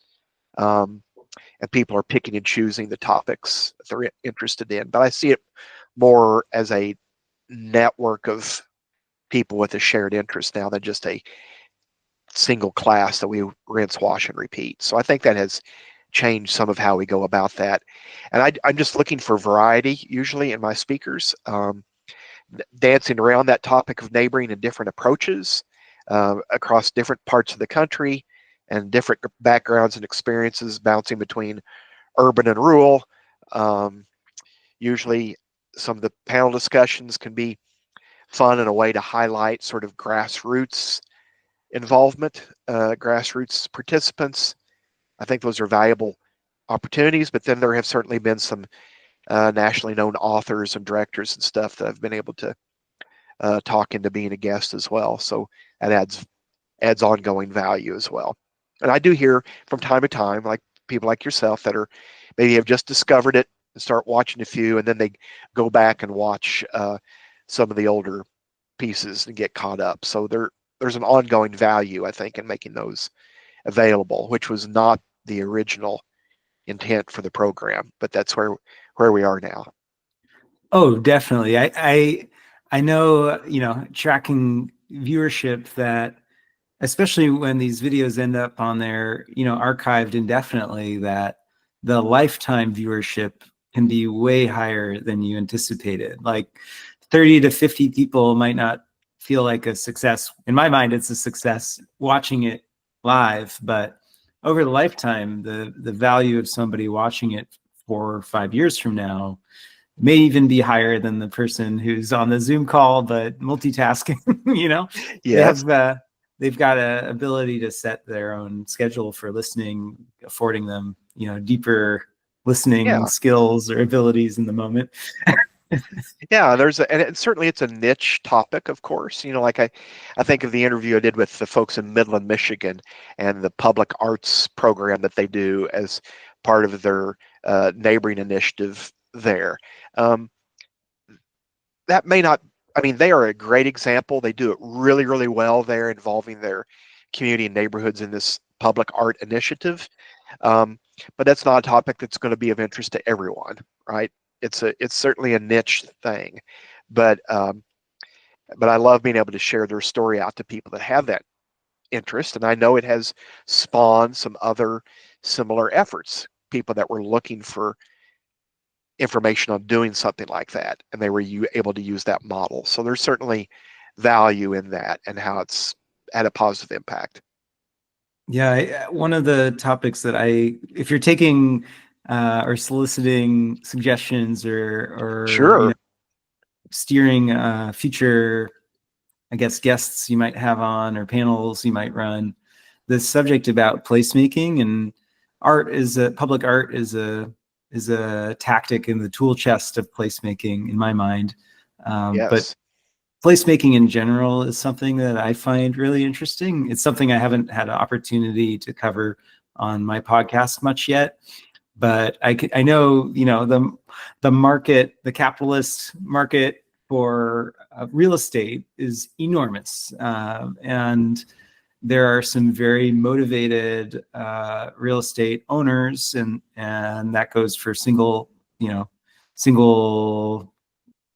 And people are picking and choosing the topics that they're interested in. But I see it more as a network of people with a shared interest now than just a single class that we rinse, wash, and repeat. So I think that has changed some of how we go about that. And I'm just looking for variety usually in my speakers. dancing around that topic of neighboring and different approaches across different parts of the country and different backgrounds and experiences, bouncing between urban and rural. Usually some of the panel discussions can be fun and a way to highlight sort of grassroots involvement, grassroots participants. I think those are valuable opportunities, but then there have certainly been some nationally known authors and directors and stuff that I've been able to talk into being a guest as well. So that adds ongoing value as well. And I do hear from time to time, like people like yourself that are maybe have just discovered it and start watching a few, and then they go back and watch some of the older pieces and get caught up. So there's an ongoing value, I think, in making those available, which was not the original intent for the program, but that's where we are now. Oh, definitely. I know, tracking viewership, that especially when these videos end up on there, archived indefinitely, that the lifetime viewership can be way higher than you anticipated. Like 30 to 50 people might not feel like a success. In my mind, it's a success watching it live, but over the lifetime, the value of somebody watching it 4 or 5 years from now may even be higher than the person who's on the Zoom call but multitasking. Yes. They've got an ability to set their own schedule for listening, affording them deeper listening Yeah. skills or abilities in the moment. Yeah, and certainly it's a niche topic, of course. Like I think of the interview I did with the folks in Midland, Michigan, and the public arts program that they do as part of their neighboring initiative there. That may not, I mean, they are a great example. They do it really, really well there, involving their community and neighborhoods in this public art initiative. But that's not a topic that's going to be of interest to everyone, right? It's certainly a niche thing, but I love being able to share their story out to people that have that interest, and I know it has spawned some other similar efforts. People that were looking for information on doing something like that, and they were able to use that model. So there's certainly value in that and how it's had a positive impact. Yeah, one of the topics that if you're taking or soliciting suggestions or Sure. steering future, I guess, guests you might have on or panels you might run, the subject about placemaking and public art is a tactic in the tool chest of placemaking, in my mind. But Yes. placemaking in general is something that I find really interesting. It's something I haven't had an opportunity to cover on my podcast much yet, but I know, the market, the capitalist market for real estate is enormous. And there are some very motivated real estate owners, and that goes for single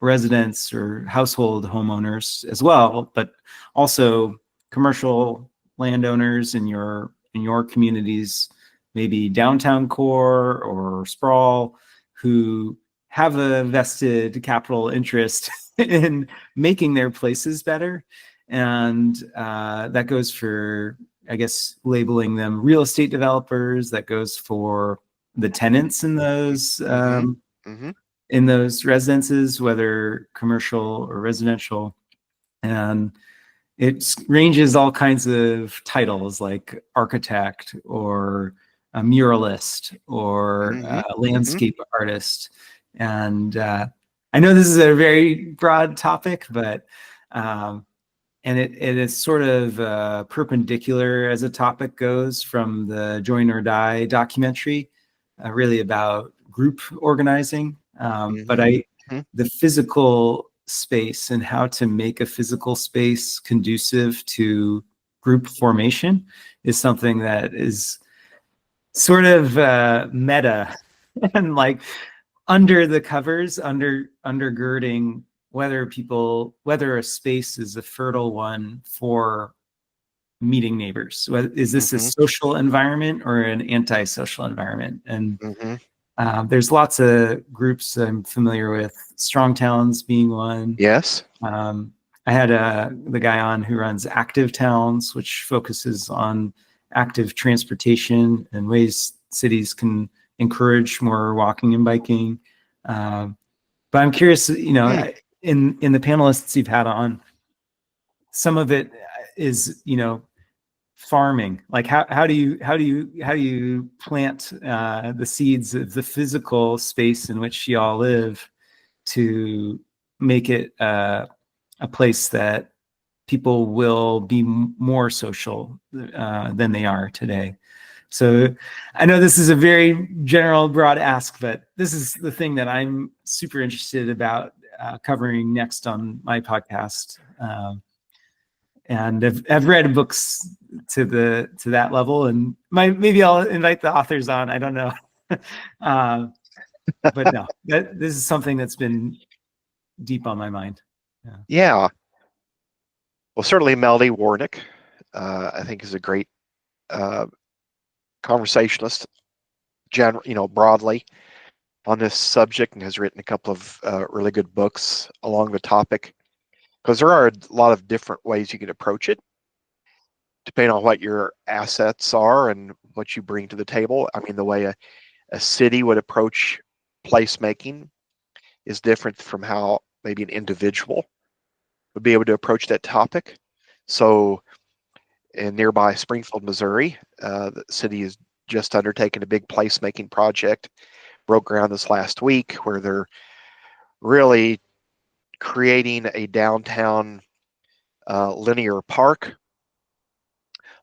residents or household homeowners as well, but also commercial landowners in your communities, maybe downtown core or sprawl, who have a vested capital interest in making their places better. And that goes for, I guess, labeling them real estate developers. That goes for the tenants in those Mm-hmm. in those residences, whether commercial or residential. And it ranges all kinds of titles, like architect or a muralist or a landscape artist. And I know this is a very broad topic, but and it is sort of perpendicular as a topic goes from the Join or Die documentary, really about group organizing. But the physical space and how to make a physical space conducive to group formation is something that is sort of meta and like under the covers, undergirding whether a space is a fertile one for meeting neighbors. Is this a social environment or an antisocial environment? And There's lots of groups I'm familiar with, Strong Towns being one. Yes. I had the guy on who runs Active Towns, which focuses on active transportation and ways cities can encourage more walking and biking. But I'm curious, in the panelists you've had on, some of it is, farming. Like how do you plant the seeds of the physical space in which you all live to make it a place that people will be more social than they are today. So I know this is a very general, broad ask, but this is the thing that I'm super interested about covering next on my podcast. And I've read books to that level, and maybe I'll invite the authors on. I don't know, but no, this is something that's been deep on my mind. Yeah. Well, certainly Melody Warnick, I think, is a great conversationalist, broadly on this subject, and has written a couple of really good books along the topic. Because there are a lot of different ways you can approach it, depending on what your assets are and what you bring to the table. I mean, the way a city would approach placemaking is different from how maybe an individual would be able to approach that topic. So in nearby Springfield, Missouri, the city has just undertaken a big placemaking project, broke ground this last week, where they're really creating a downtown linear park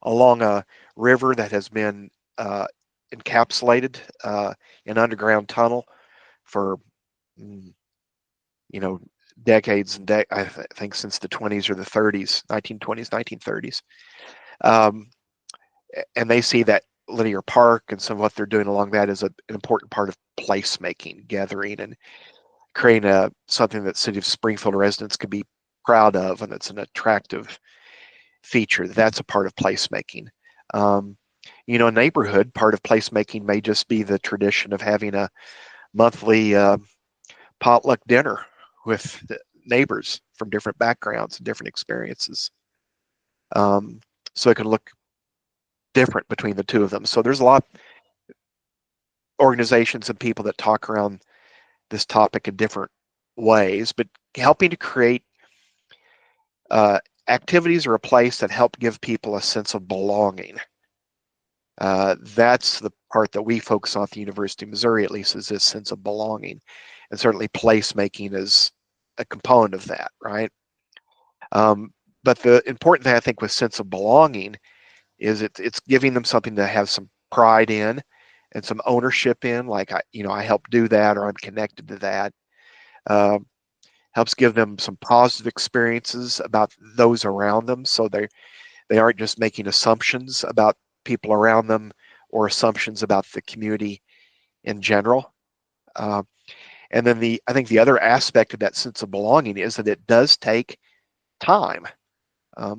along a river that has been encapsulated in underground tunnel for decades and I think since the 20s or the 30s, 1920s, 1930s. And they see that linear park and some of what they're doing along that as an important part of placemaking, gathering, and creating something that City of Springfield residents could be proud of, and it's an attractive feature. That's a part of placemaking. A neighborhood part of placemaking may just be the tradition of having a monthly potluck dinner with neighbors from different backgrounds and different experiences. So it can look different between the two of them. So there's a lot of organizations and people that talk around this topic in different ways, but helping to create activities or a place that help give people a sense of belonging. That's the part that we focus on at the University of Missouri, at least, is this sense of belonging. And certainly placemaking is a component of that, right? But the important thing, I think, with sense of belonging is it's giving them something to have some pride in and some ownership in, like I helped do that, or I'm connected to that. Helps give them some positive experiences about those around them, so they aren't just making assumptions about people around them or assumptions about the community in general. And then I think the other aspect of that sense of belonging is that it does take time.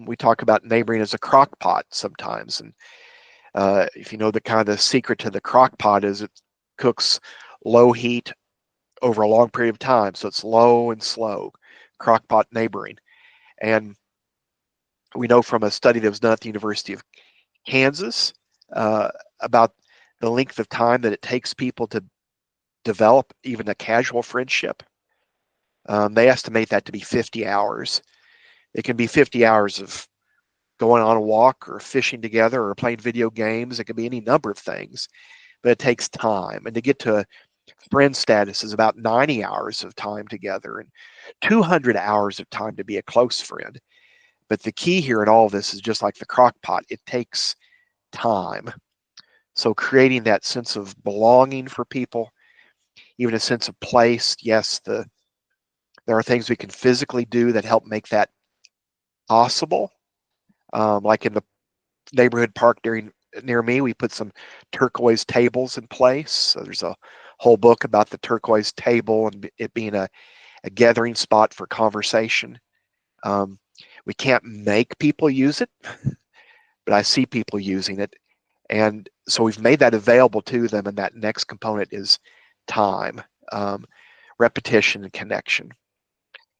We talk about neighboring as a crock pot sometimes, and if you know the kind of secret to the crock pot is it cooks low heat over a long period of time, so it's low and slow, crock pot neighboring. And we know from a study that was done at the University of Kansas about the length of time that it takes people to develop even a casual friendship. They estimate that to be 50 hours. It can be 50 hours of going on a walk or fishing together or playing video games. It can be any number of things, but it takes time. And to get to friend status is about 90 hours of time together and 200 hours of time to be a close friend. But the key here in all of this is just like the crock pot, it takes time. So creating that sense of belonging for people, even a sense of place. Yes, there are things we can physically do that help make that possible. Like in the neighborhood park near me, we put some turquoise tables in place. So there's a whole book about the turquoise table and it being a gathering spot for conversation. We can't make people use it, but I see people using it. And so we've made that available to them. And that next component is time, repetition, and connection.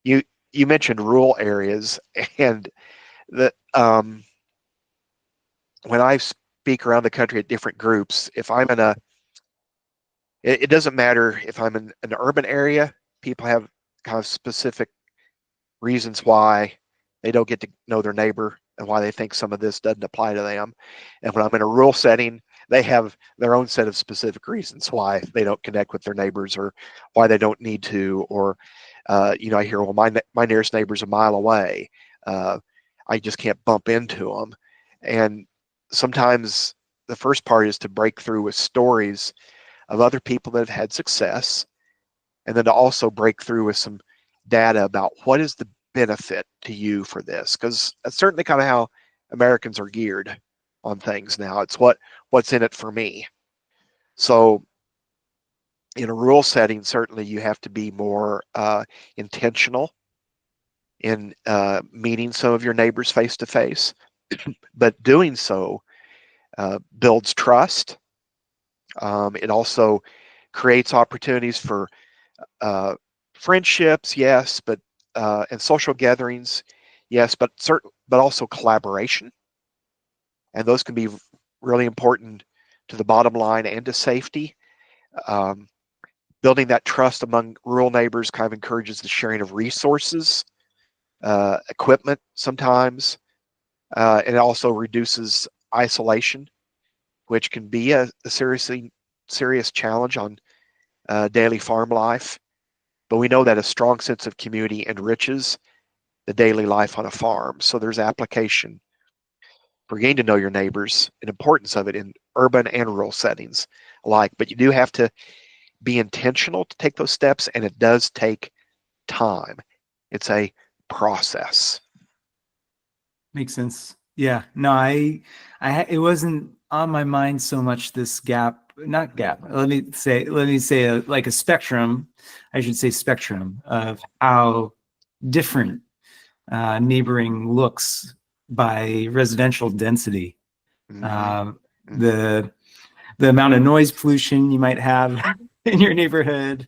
You you mentioned rural areas, and the when I speak around the country at different groups, if I'm in it doesn't matter if I'm in an urban area, people have kind of specific reasons why they don't get to know their neighbor and why they think some of this doesn't apply to them. And when I'm in a rural setting, they have their own set of specific reasons why they don't connect with their neighbors or why they don't need to. Or, I hear, well, my nearest neighbor's a mile away. I just can't bump into them. And sometimes the first part is to break through with stories of other people that have had success, and then to also break through with some data about what is the benefit to you for this, because that's certainly kind of how Americans are geared on things now. It's what's in it for me. So in a rural setting, certainly you have to be more intentional in meeting some of your neighbors face to face, but doing so builds trust. It also creates opportunities for friendships, yes, but and social gatherings, yes, but also collaboration, and those can be really important to the bottom line and to safety. Um, Building that trust among rural neighbors kind of encourages the sharing of resources, equipment sometimes, and it also reduces isolation, which can be a serious challenge on daily farm life. But we know that a strong sense of community enriches the daily life on a farm. So there's application for getting to know your neighbors and importance of it in urban and rural settings alike. But you do have to be intentional to take those steps, and it does take time. It's a process. Makes sense. Yeah. No, it wasn't on my mind so much this gap, not gap. Let me say like a spectrum. I should say spectrum of how different neighboring looks by residential density. Mm-hmm. Um, Mm-hmm. the amount of noise pollution you might have in your neighborhood,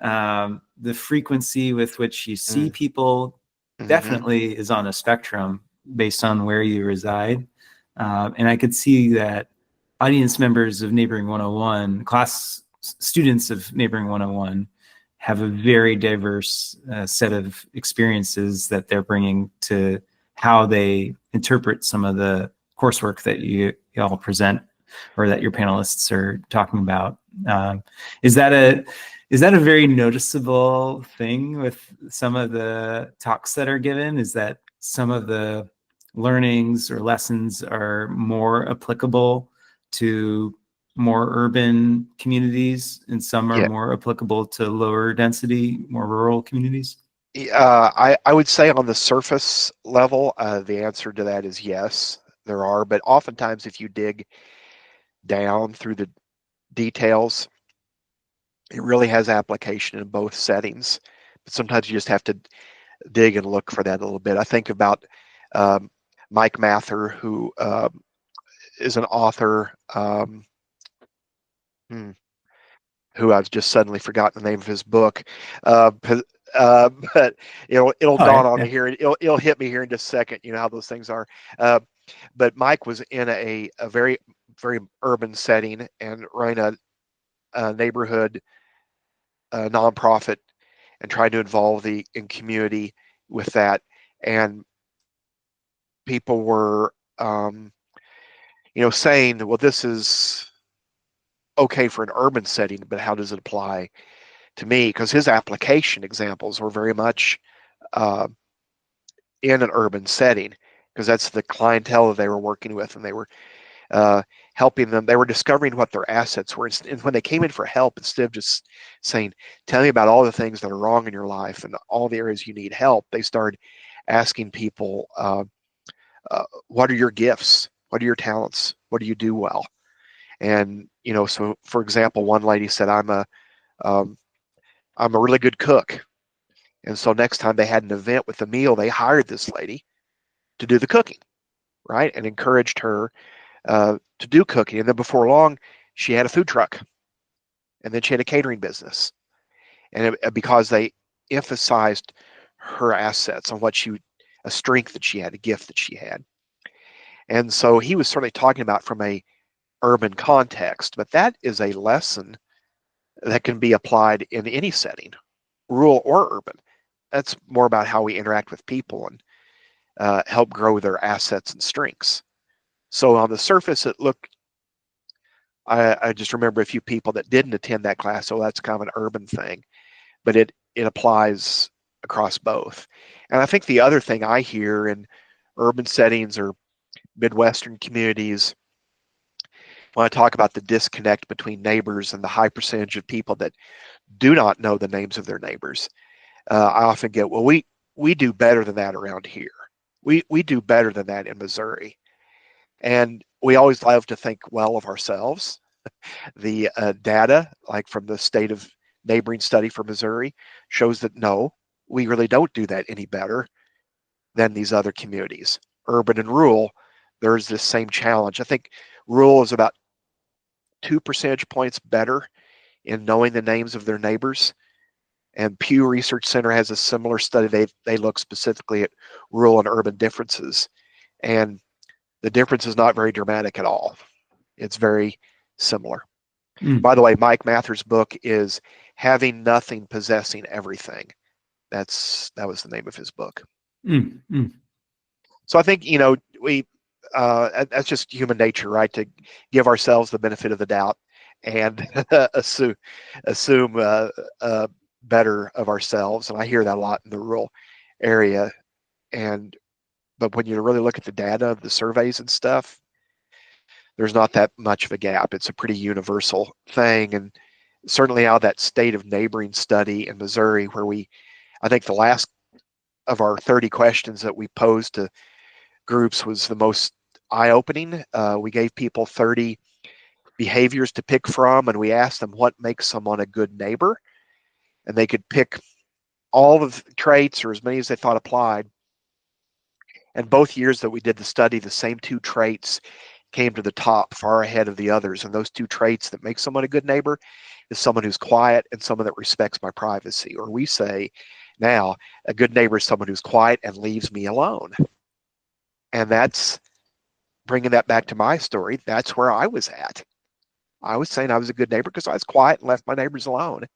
the frequency with which you see people Mm-hmm. definitely is on a spectrum based on where you reside. And I could see that audience members of Neighboring 101, students of Neighboring 101, have a very diverse set of experiences that they're bringing to how they interpret some of the coursework that you all present or that your panelists are talking about. Is that a very noticeable thing with some of the talks that are given? Is that some of the learnings or lessons are more applicable to more urban communities and some are Yeah. more applicable to lower density, more rural communities? I would say on the surface level, the answer to that is yes, there are. But oftentimes, if you dig down through the details, it really has application in both settings. But sometimes you just have to dig and look for that a little bit. I think about um, Mike Mather, who is an author, hmm, who I've just suddenly forgotten the name of his book. Uh, but it'll Oh, dawn on yeah. me here. It'll hit me here in just a second. You know how those things are. Uh, but Mike was in a very very urban setting and running a neighborhood nonprofit and trying to involve the in community with that. And people were, saying, well, this is okay for an urban setting, but how does it apply to me? Because his application examples were very much uh, in an urban setting, because that's the clientele that they were working with, and they were uh, helping them. They were discovering what their assets were. And when they came in for help, instead of just saying, tell me about all the things that are wrong in your life and all the areas you need help, they started asking people, what are your gifts? What are your talents? What do you do well? And, so for example, one lady said, um, I'm a really good cook. And so next time they had an event with a meal, they hired this lady to do the cooking, right? And encouraged her to do cooking. And then before long, she had a food truck. and then she had a catering business. And because they emphasized her assets on a strength that she had, a gift that she had. And so he was certainly talking about from a urban context, but that is a lesson that can be applied in any setting, rural or urban. That's more about how we interact with people and help grow their assets and strengths. So on the surface, it looked, I just remember a few people that didn't attend that class, so that's kind of an urban thing, but it applies across both. And I think the other thing I hear in urban settings or Midwestern communities, when I talk about the disconnect between neighbors and the high percentage of people that do not know the names of their neighbors, I often get, well, we do better than that around here. We do better than that in Missouri. And we always love to think well of ourselves. The data, like from the state of neighboring study for Missouri, shows that no, we really don't do that any better than these other communities. Urban and rural, there's this same challenge. I think rural is about 2 percentage points better in knowing the names of their neighbors. And Pew Research Center has a similar study. They look specifically at rural and urban differences. And the difference is not very dramatic at all. It's very similar. Mm. By the way, Mike Mather's book is Having Nothing, Possessing Everything. That was the name of his book. Mm. Mm. So I think, that's just human nature, right? To give ourselves the benefit of the doubt and assume better of ourselves. And I hear that a lot in the rural area. But when you really look at the data of the surveys and stuff, there's not that much of a gap. It's a pretty universal thing. And certainly out of that state of neighboring study in Missouri, where I think the last of our 30 questions that we posed to groups was the most eye-opening. We gave people 30 behaviors to pick from, and we asked them what makes someone a good neighbor. And they could pick all of the traits or as many as they thought applied. And both years that we did the study, the same 2 traits came to the top, far ahead of the others. And those 2 traits that make someone a good neighbor is someone who's quiet and someone that respects my privacy. Or we say now, a good neighbor is someone who's quiet and leaves me alone. And that's bringing that back to my story. That's where I was at. I was saying I was a good neighbor because I was quiet and left my neighbors alone.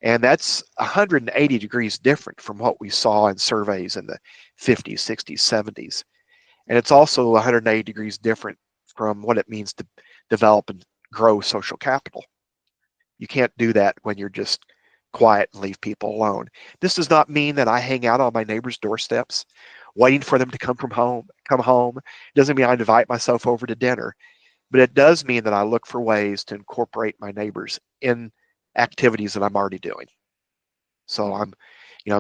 And that's 180 degrees different from what we saw in surveys in the 50s, 60s, 70s. And it's also 180 degrees different from what it means to develop and grow social capital. You can't do that when you're just quiet and leave people alone. This does not mean that I hang out on my neighbors' doorsteps waiting for them to come home. It doesn't mean I invite myself over to dinner, but it does mean that I look for ways to incorporate my neighbors in activities that I'm already doing. So I'm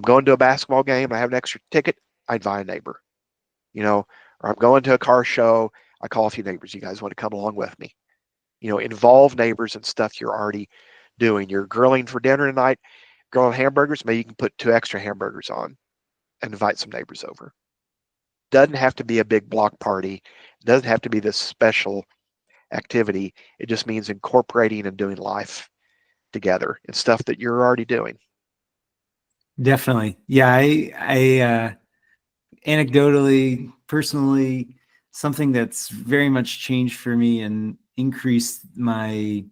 going to a basketball game, I have an extra ticket, I invite a neighbor. Or I'm going to a car show, I call a few neighbors, you guys want to come along with me? Involve neighbors in stuff you're already doing. You're grilling for dinner tonight, grilling hamburgers, maybe you can put 2 extra hamburgers on and invite some neighbors over. Doesn't have to be a big block party. Doesn't have to be this special activity. It just means incorporating and doing life together and stuff that you're already doing. Definitely. Yeah. I anecdotally, personally, something that's very much changed for me and increased my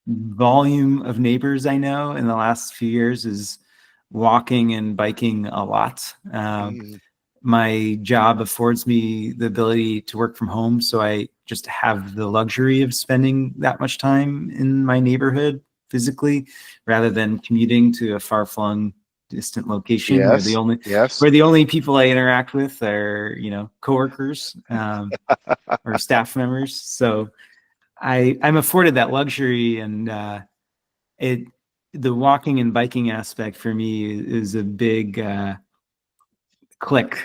volume of neighbors I know in the last few years is walking and biking a lot. My job affords me the ability to work from home, so I just have the luxury of spending that much time in my neighborhood physically rather than commuting to a far-flung distant location where the only people I interact with are coworkers or staff members. So I'm afforded that luxury, and the walking and biking aspect for me is a big click,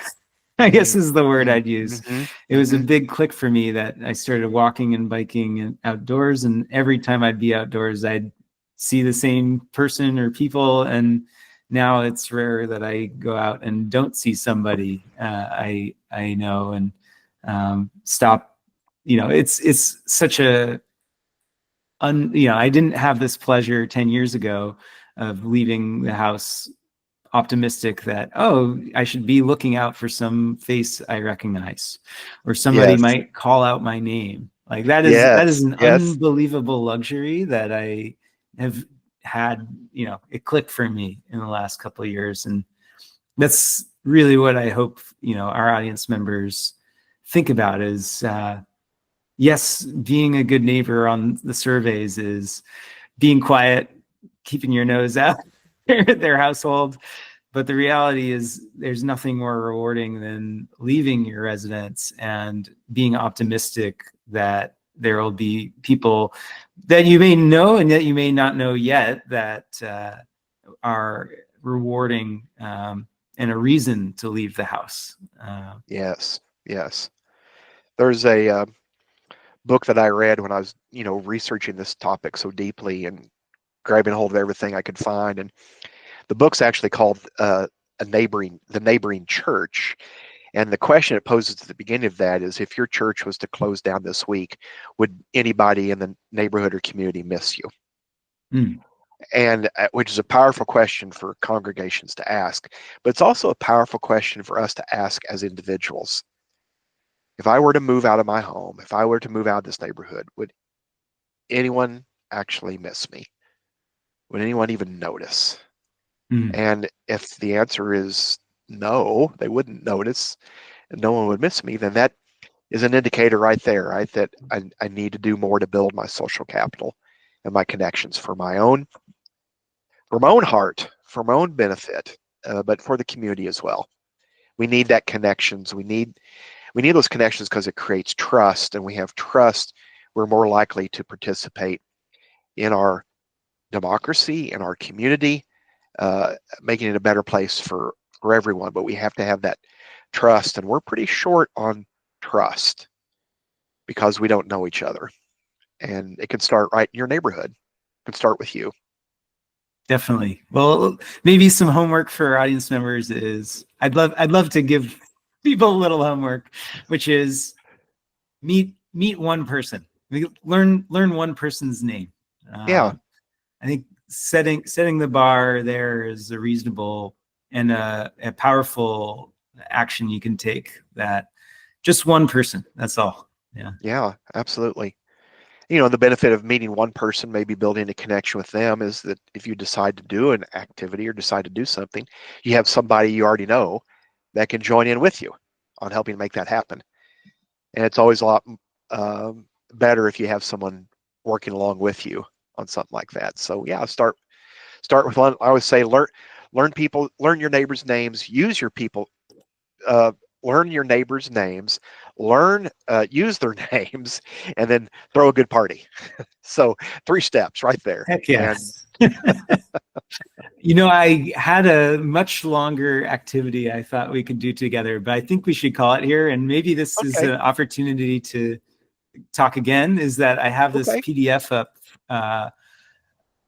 I guess is the word I'd use. It was a big click for me that I started walking and biking outdoors, and every time I'd be outdoors, I'd see the same person or people. And now it's rare that I go out and don't see somebody I know and stop. It's such a I didn't have this pleasure 10 years ago of leaving the house optimistic that, oh, I should be looking out for some face I recognize, or somebody Yes. might call out my name. Like that is Yes. an Yes. unbelievable luxury that I have had. It clicked for me in the last couple of years, and that's really what I hope our audience members think about is, yes, being a good neighbor on the surveys is being quiet, keeping your nose out their household. But the reality is there's nothing more rewarding than leaving your residence and being optimistic that there will be people that you may know and that you may not know yet that are rewarding, and a reason to leave the house. Yes. Yes. There's a book that I read when I was, researching this topic so deeply and grabbing hold of everything I could find. And the book's actually called the Neighboring Church. And the question it poses at the beginning of that is, if your church was to close down this week, would anybody in the neighborhood or community miss you? Mm. And which is a powerful question for congregations to ask, but it's also a powerful question for us to ask as individuals. If I were to move out of my home, if I were to move out of this neighborhood, would anyone actually miss me? Would anyone even notice? Mm. And if the answer is no, they wouldn't notice and no one would miss me, then that is an indicator right there, right? That I need to do more to build my social capital and my connections for my own heart, for my own benefit, but for the community as well. We need that connections. We need those connections because it creates trust, and we have trust, we're more likely to participate in our democracy, in our community, making it a better place for everyone. But we have to have that trust, and we're pretty short on trust because we don't know each other. And it can start right in your neighborhood. It can start with you. Definitely. Well, maybe some homework for audience members is I'd love to give people a little homework, which is meet one person. Learn one person's name. Yeah. I think setting the bar there is a reasonable and a powerful action you can take. That just one person. That's all. Yeah. Yeah, absolutely. The benefit of meeting one person, maybe building a connection with them, is that if you decide to do an activity or decide to do something, you have somebody you already know that can join in with you on helping make that happen. And it's always a lot better if you have someone working along with you on something like that. So yeah, start with one. I always say learn your neighbors' names, use your people, learn your neighbors' names, use their names, and then throw a good party. So 3 steps right there. Heck yes. I had a much longer activity I thought we could do together, but I think we should call it here. And maybe this is an opportunity to talk again, is that I have this PDF up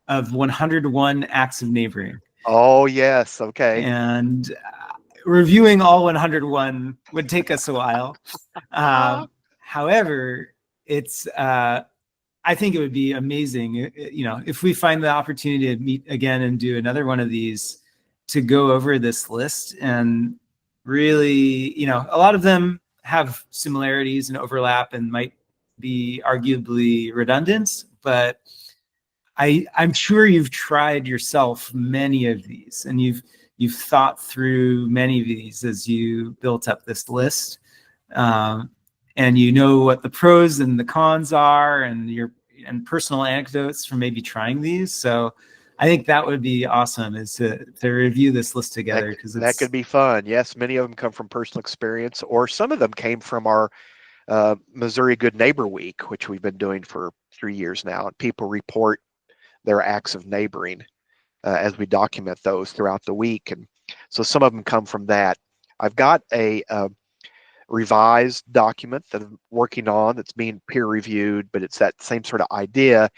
of 101 acts of neighboring. Oh, yes. Okay. And reviewing all 101 would take us a while. However, it's I think it would be amazing, if we find the opportunity to meet again and do another one of these, to go over this list. And really, a lot of them have similarities and overlap and might be arguably redundant, but I'm sure you've tried yourself many of these, and you've thought through many of these as you built up this list. And you know what the pros and the cons are, and personal anecdotes from maybe trying these. So I think that would be awesome, is to review this list together, because that could be fun. Yes, many of them come from personal experience, or some of them came from our Missouri Good Neighbor Week, which we've been doing for 3 years now. And people report their acts of neighboring as we document those throughout the week. And so some of them come from that. I've got a revised document that I'm working on that's being peer reviewed, but it's that same sort of idea,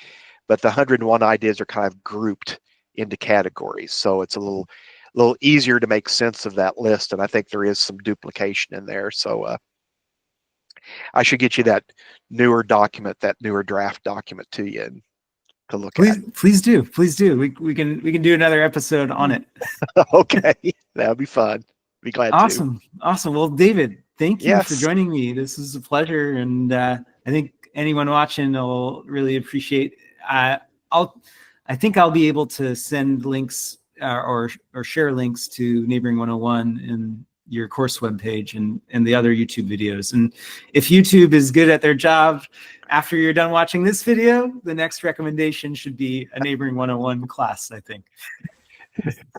but the 101 ideas are kind of grouped into categories. So it's a little easier to make sense of that list. And I think there is some duplication in there. So I should get you that newer document, that newer draft document to you. And to look Please, at. please do. Please do. We can do another episode on it. Okay, that would be fun. Be glad to. Awesome. Awesome. Well, David, thank you for Yes. joining me. This is a pleasure. And I think anyone watching will really appreciate. I think I'll be able to send links or share links to Neighboring 101 in your course webpage and the other YouTube videos. And if YouTube is good at their job, after you're done watching this video, the next recommendation should be a Neighboring 101 class, I think.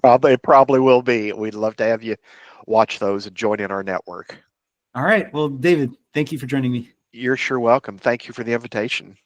Probably will be. We'd love to have you watch those and join in our network. All right. Well, David, thank you for joining me. You're sure welcome. Thank you for the invitation.